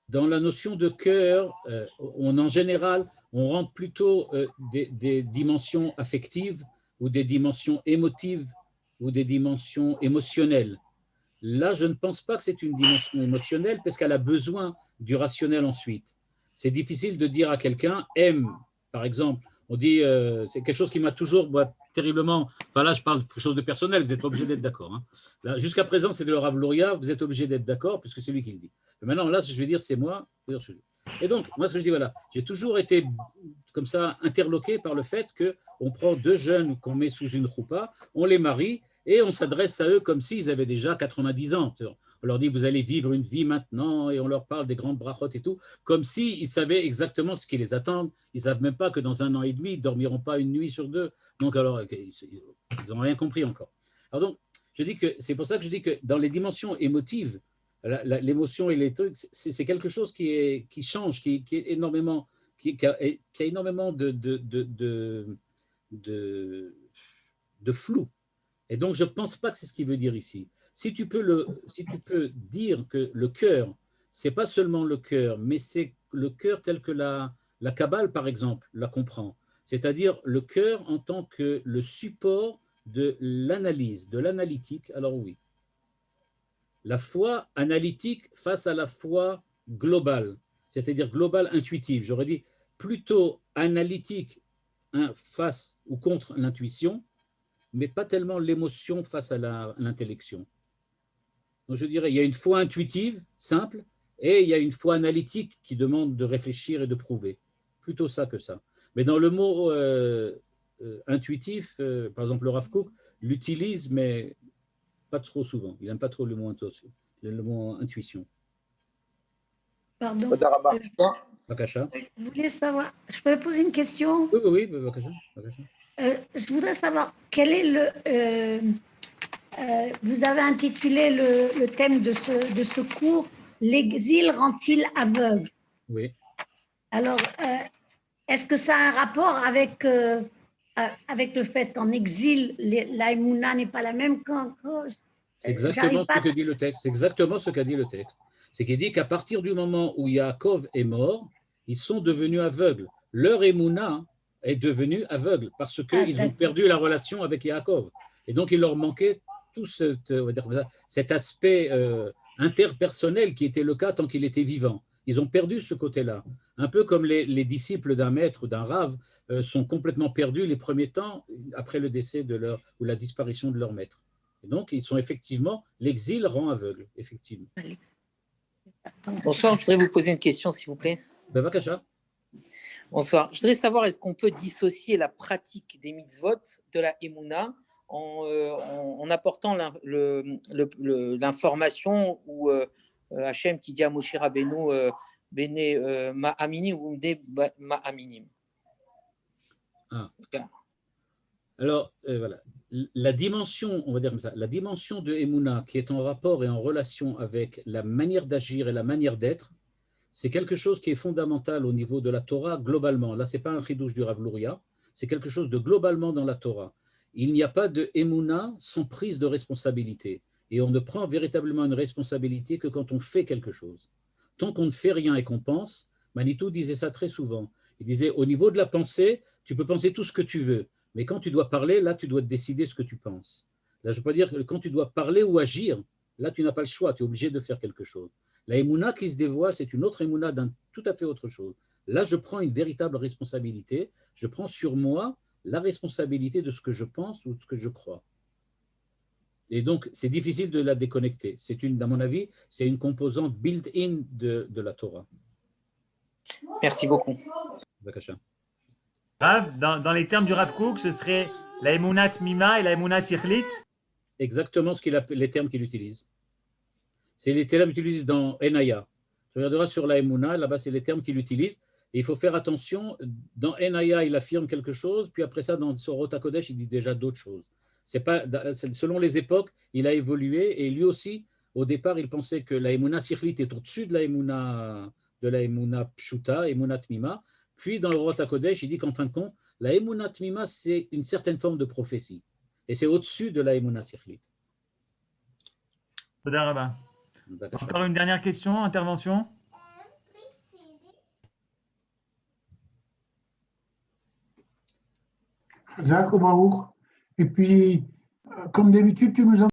Dans la notion de cœur, en général, on rentre plutôt des dimensions affectives ou des dimensions émotives ou des dimensions émotionnelles. Là, je ne pense pas que c'est une dimension émotionnelle parce qu'elle a besoin du rationnel ensuite. C'est difficile de dire à quelqu'un « aime », par exemple. On dit, c'est quelque chose qui m'a toujours terriblement… Enfin là, je parle de quelque chose de personnel, vous n'êtes pas obligé d'être d'accord. Hein. Jusqu'à présent, c'est de le Rav Luria, vous êtes obligé d'être d'accord puisque c'est lui qui le dit. Mais maintenant, là, je vais dire, c'est moi. Et donc, moi, ce que je dis, voilà, j'ai toujours été comme ça interloqué par le fait qu'on prend deux jeunes qu'on met sous une choupa, on les marie et on s'adresse à eux comme s'ils avaient déjà 90 ans. On leur dit, vous allez vivre une vie maintenant, et on leur parle des grandes brachot et tout, comme s'ils savaient exactement ce qui les attend. Ils ne savent même pas que dans 1 an et demi, ils ne dormiront pas une nuit sur deux. Donc, alors, ils n'ont rien compris encore. Alors donc, je dis que c'est pour ça que je dis que dans les dimensions émotives, l'émotion et les trucs, c'est quelque chose qui change, qui est énormément, qui a énormément de flou. Et donc, je ne pense pas que c'est ce qu'il veut dire ici. Si tu peux dire que le cœur, ce n'est pas seulement le cœur, mais c'est le cœur tel que la Kabbale, par exemple, la comprend. C'est-à-dire le cœur en tant que le support de l'analyse, de l'analytique, alors oui. La foi analytique face à la foi globale, c'est-à-dire globale intuitive. J'aurais dit plutôt analytique face ou contre l'intuition, mais pas tellement l'émotion face à l'intellection. Donc je dirais, il y a une foi intuitive, simple, et il y a une foi analytique qui demande de réfléchir et de prouver. plutôt ça que ça. Mais dans le mot intuitif, par exemple, le Rav Kook l'utilise, mais pas trop souvent. Il n'aime pas trop le mot intuition. Pardon. Toda Rabba. Bakasha. Je voulais savoir, je peux poser une question? Oui, Bakasha. Je voudrais savoir quel est vous avez intitulé le thème de ce cours, l'exil rend-il aveugle? Oui. Alors, est-ce que ça a un rapport avec le fait qu'en exil, la Emouna n'est pas la même C'est exactement ce que dit le texte. C'est exactement ce qu'a dit le texte. C'est qu'il dit qu'à partir du moment où Yaakov est mort, ils sont devenus aveugles. Leur Emouna est devenue aveugle parce qu'ils ont perdu la relation avec Yaakov. Et donc, il leur manquait tout on va dire comme ça, cet aspect interpersonnel qui était le cas tant qu'il était vivant. Ils ont perdu ce côté-là. Un peu comme les disciples d'un maître, d'un rave, sont complètement perdus les premiers temps après le décès ou la disparition de leur maître. Et donc, ils sont effectivement, l'exil rend aveugle, effectivement. Bonsoir, je voudrais vous poser une question, s'il vous plaît. Bakasha. Bonsoir. Je voudrais savoir, est-ce qu'on peut dissocier la pratique des mitzvot de la Emouna en apportant l'information où Hachem qui dit à Moshe Rabbeinu Bene Ma'amini ou Bene Ma'aminim. Alors, voilà. La dimension, on va dire comme ça, la dimension de Emouna qui est en rapport et en relation avec la manière d'agir et la manière d'être, c'est quelque chose qui est fondamental au niveau de la Torah globalement. Là, ce n'est pas un chidouche du Rav Luria, c'est quelque chose de globalement dans la Torah. Il n'y a pas de Emouna sans prise de responsabilité. Et on ne prend véritablement une responsabilité que quand on fait quelque chose. Tant qu'on ne fait rien et qu'on pense, Manitou disait ça très souvent. Il disait, au niveau de la pensée, tu peux penser tout ce que tu veux. Mais quand tu dois parler, là, tu dois décider ce que tu penses. Là, je peux dire que quand tu dois parler ou agir, là, tu n'as pas le choix, tu es obligé de faire quelque chose. La Emouna qui se dévoile, c'est une autre Emouna d'un tout à fait autre chose. Là, je prends une véritable responsabilité. Je prends sur moi la responsabilité de ce que je pense ou de ce que je crois. Et donc, c'est difficile de la déconnecter. À mon avis, c'est une composante built-in de la Torah. Merci beaucoup. Bakasha. Rav, dans les termes du Rav Kook, ce serait la Emunat Mima et la Emunat Sikhlit. Exactement les termes qu'il utilise. C'est les termes qu'il utilise dans Enaya. Tu regarderas sur la Emouna, là-bas, c'est les termes qu'il utilise. Et il faut faire attention. Dans Enaya, il affirme quelque chose, puis après ça, dans Sorot HaKodesh, il dit déjà d'autres choses. Selon les époques, il a évolué. Et lui aussi, au départ, il pensait que la Emouna Sikhlit est au-dessus de la Emouna Pshuta, Emouna Tmima. Puis dans le Sorot HaKodesh, il dit qu'en fin de compte, la Emouna Tmima, c'est une certaine forme de prophétie. Et c'est au-dessus de la Emouna Sikhlit. Toda Rabba. Encore une dernière question, intervention. Zach Obaour. Et puis, comme d'habitude, tu nous as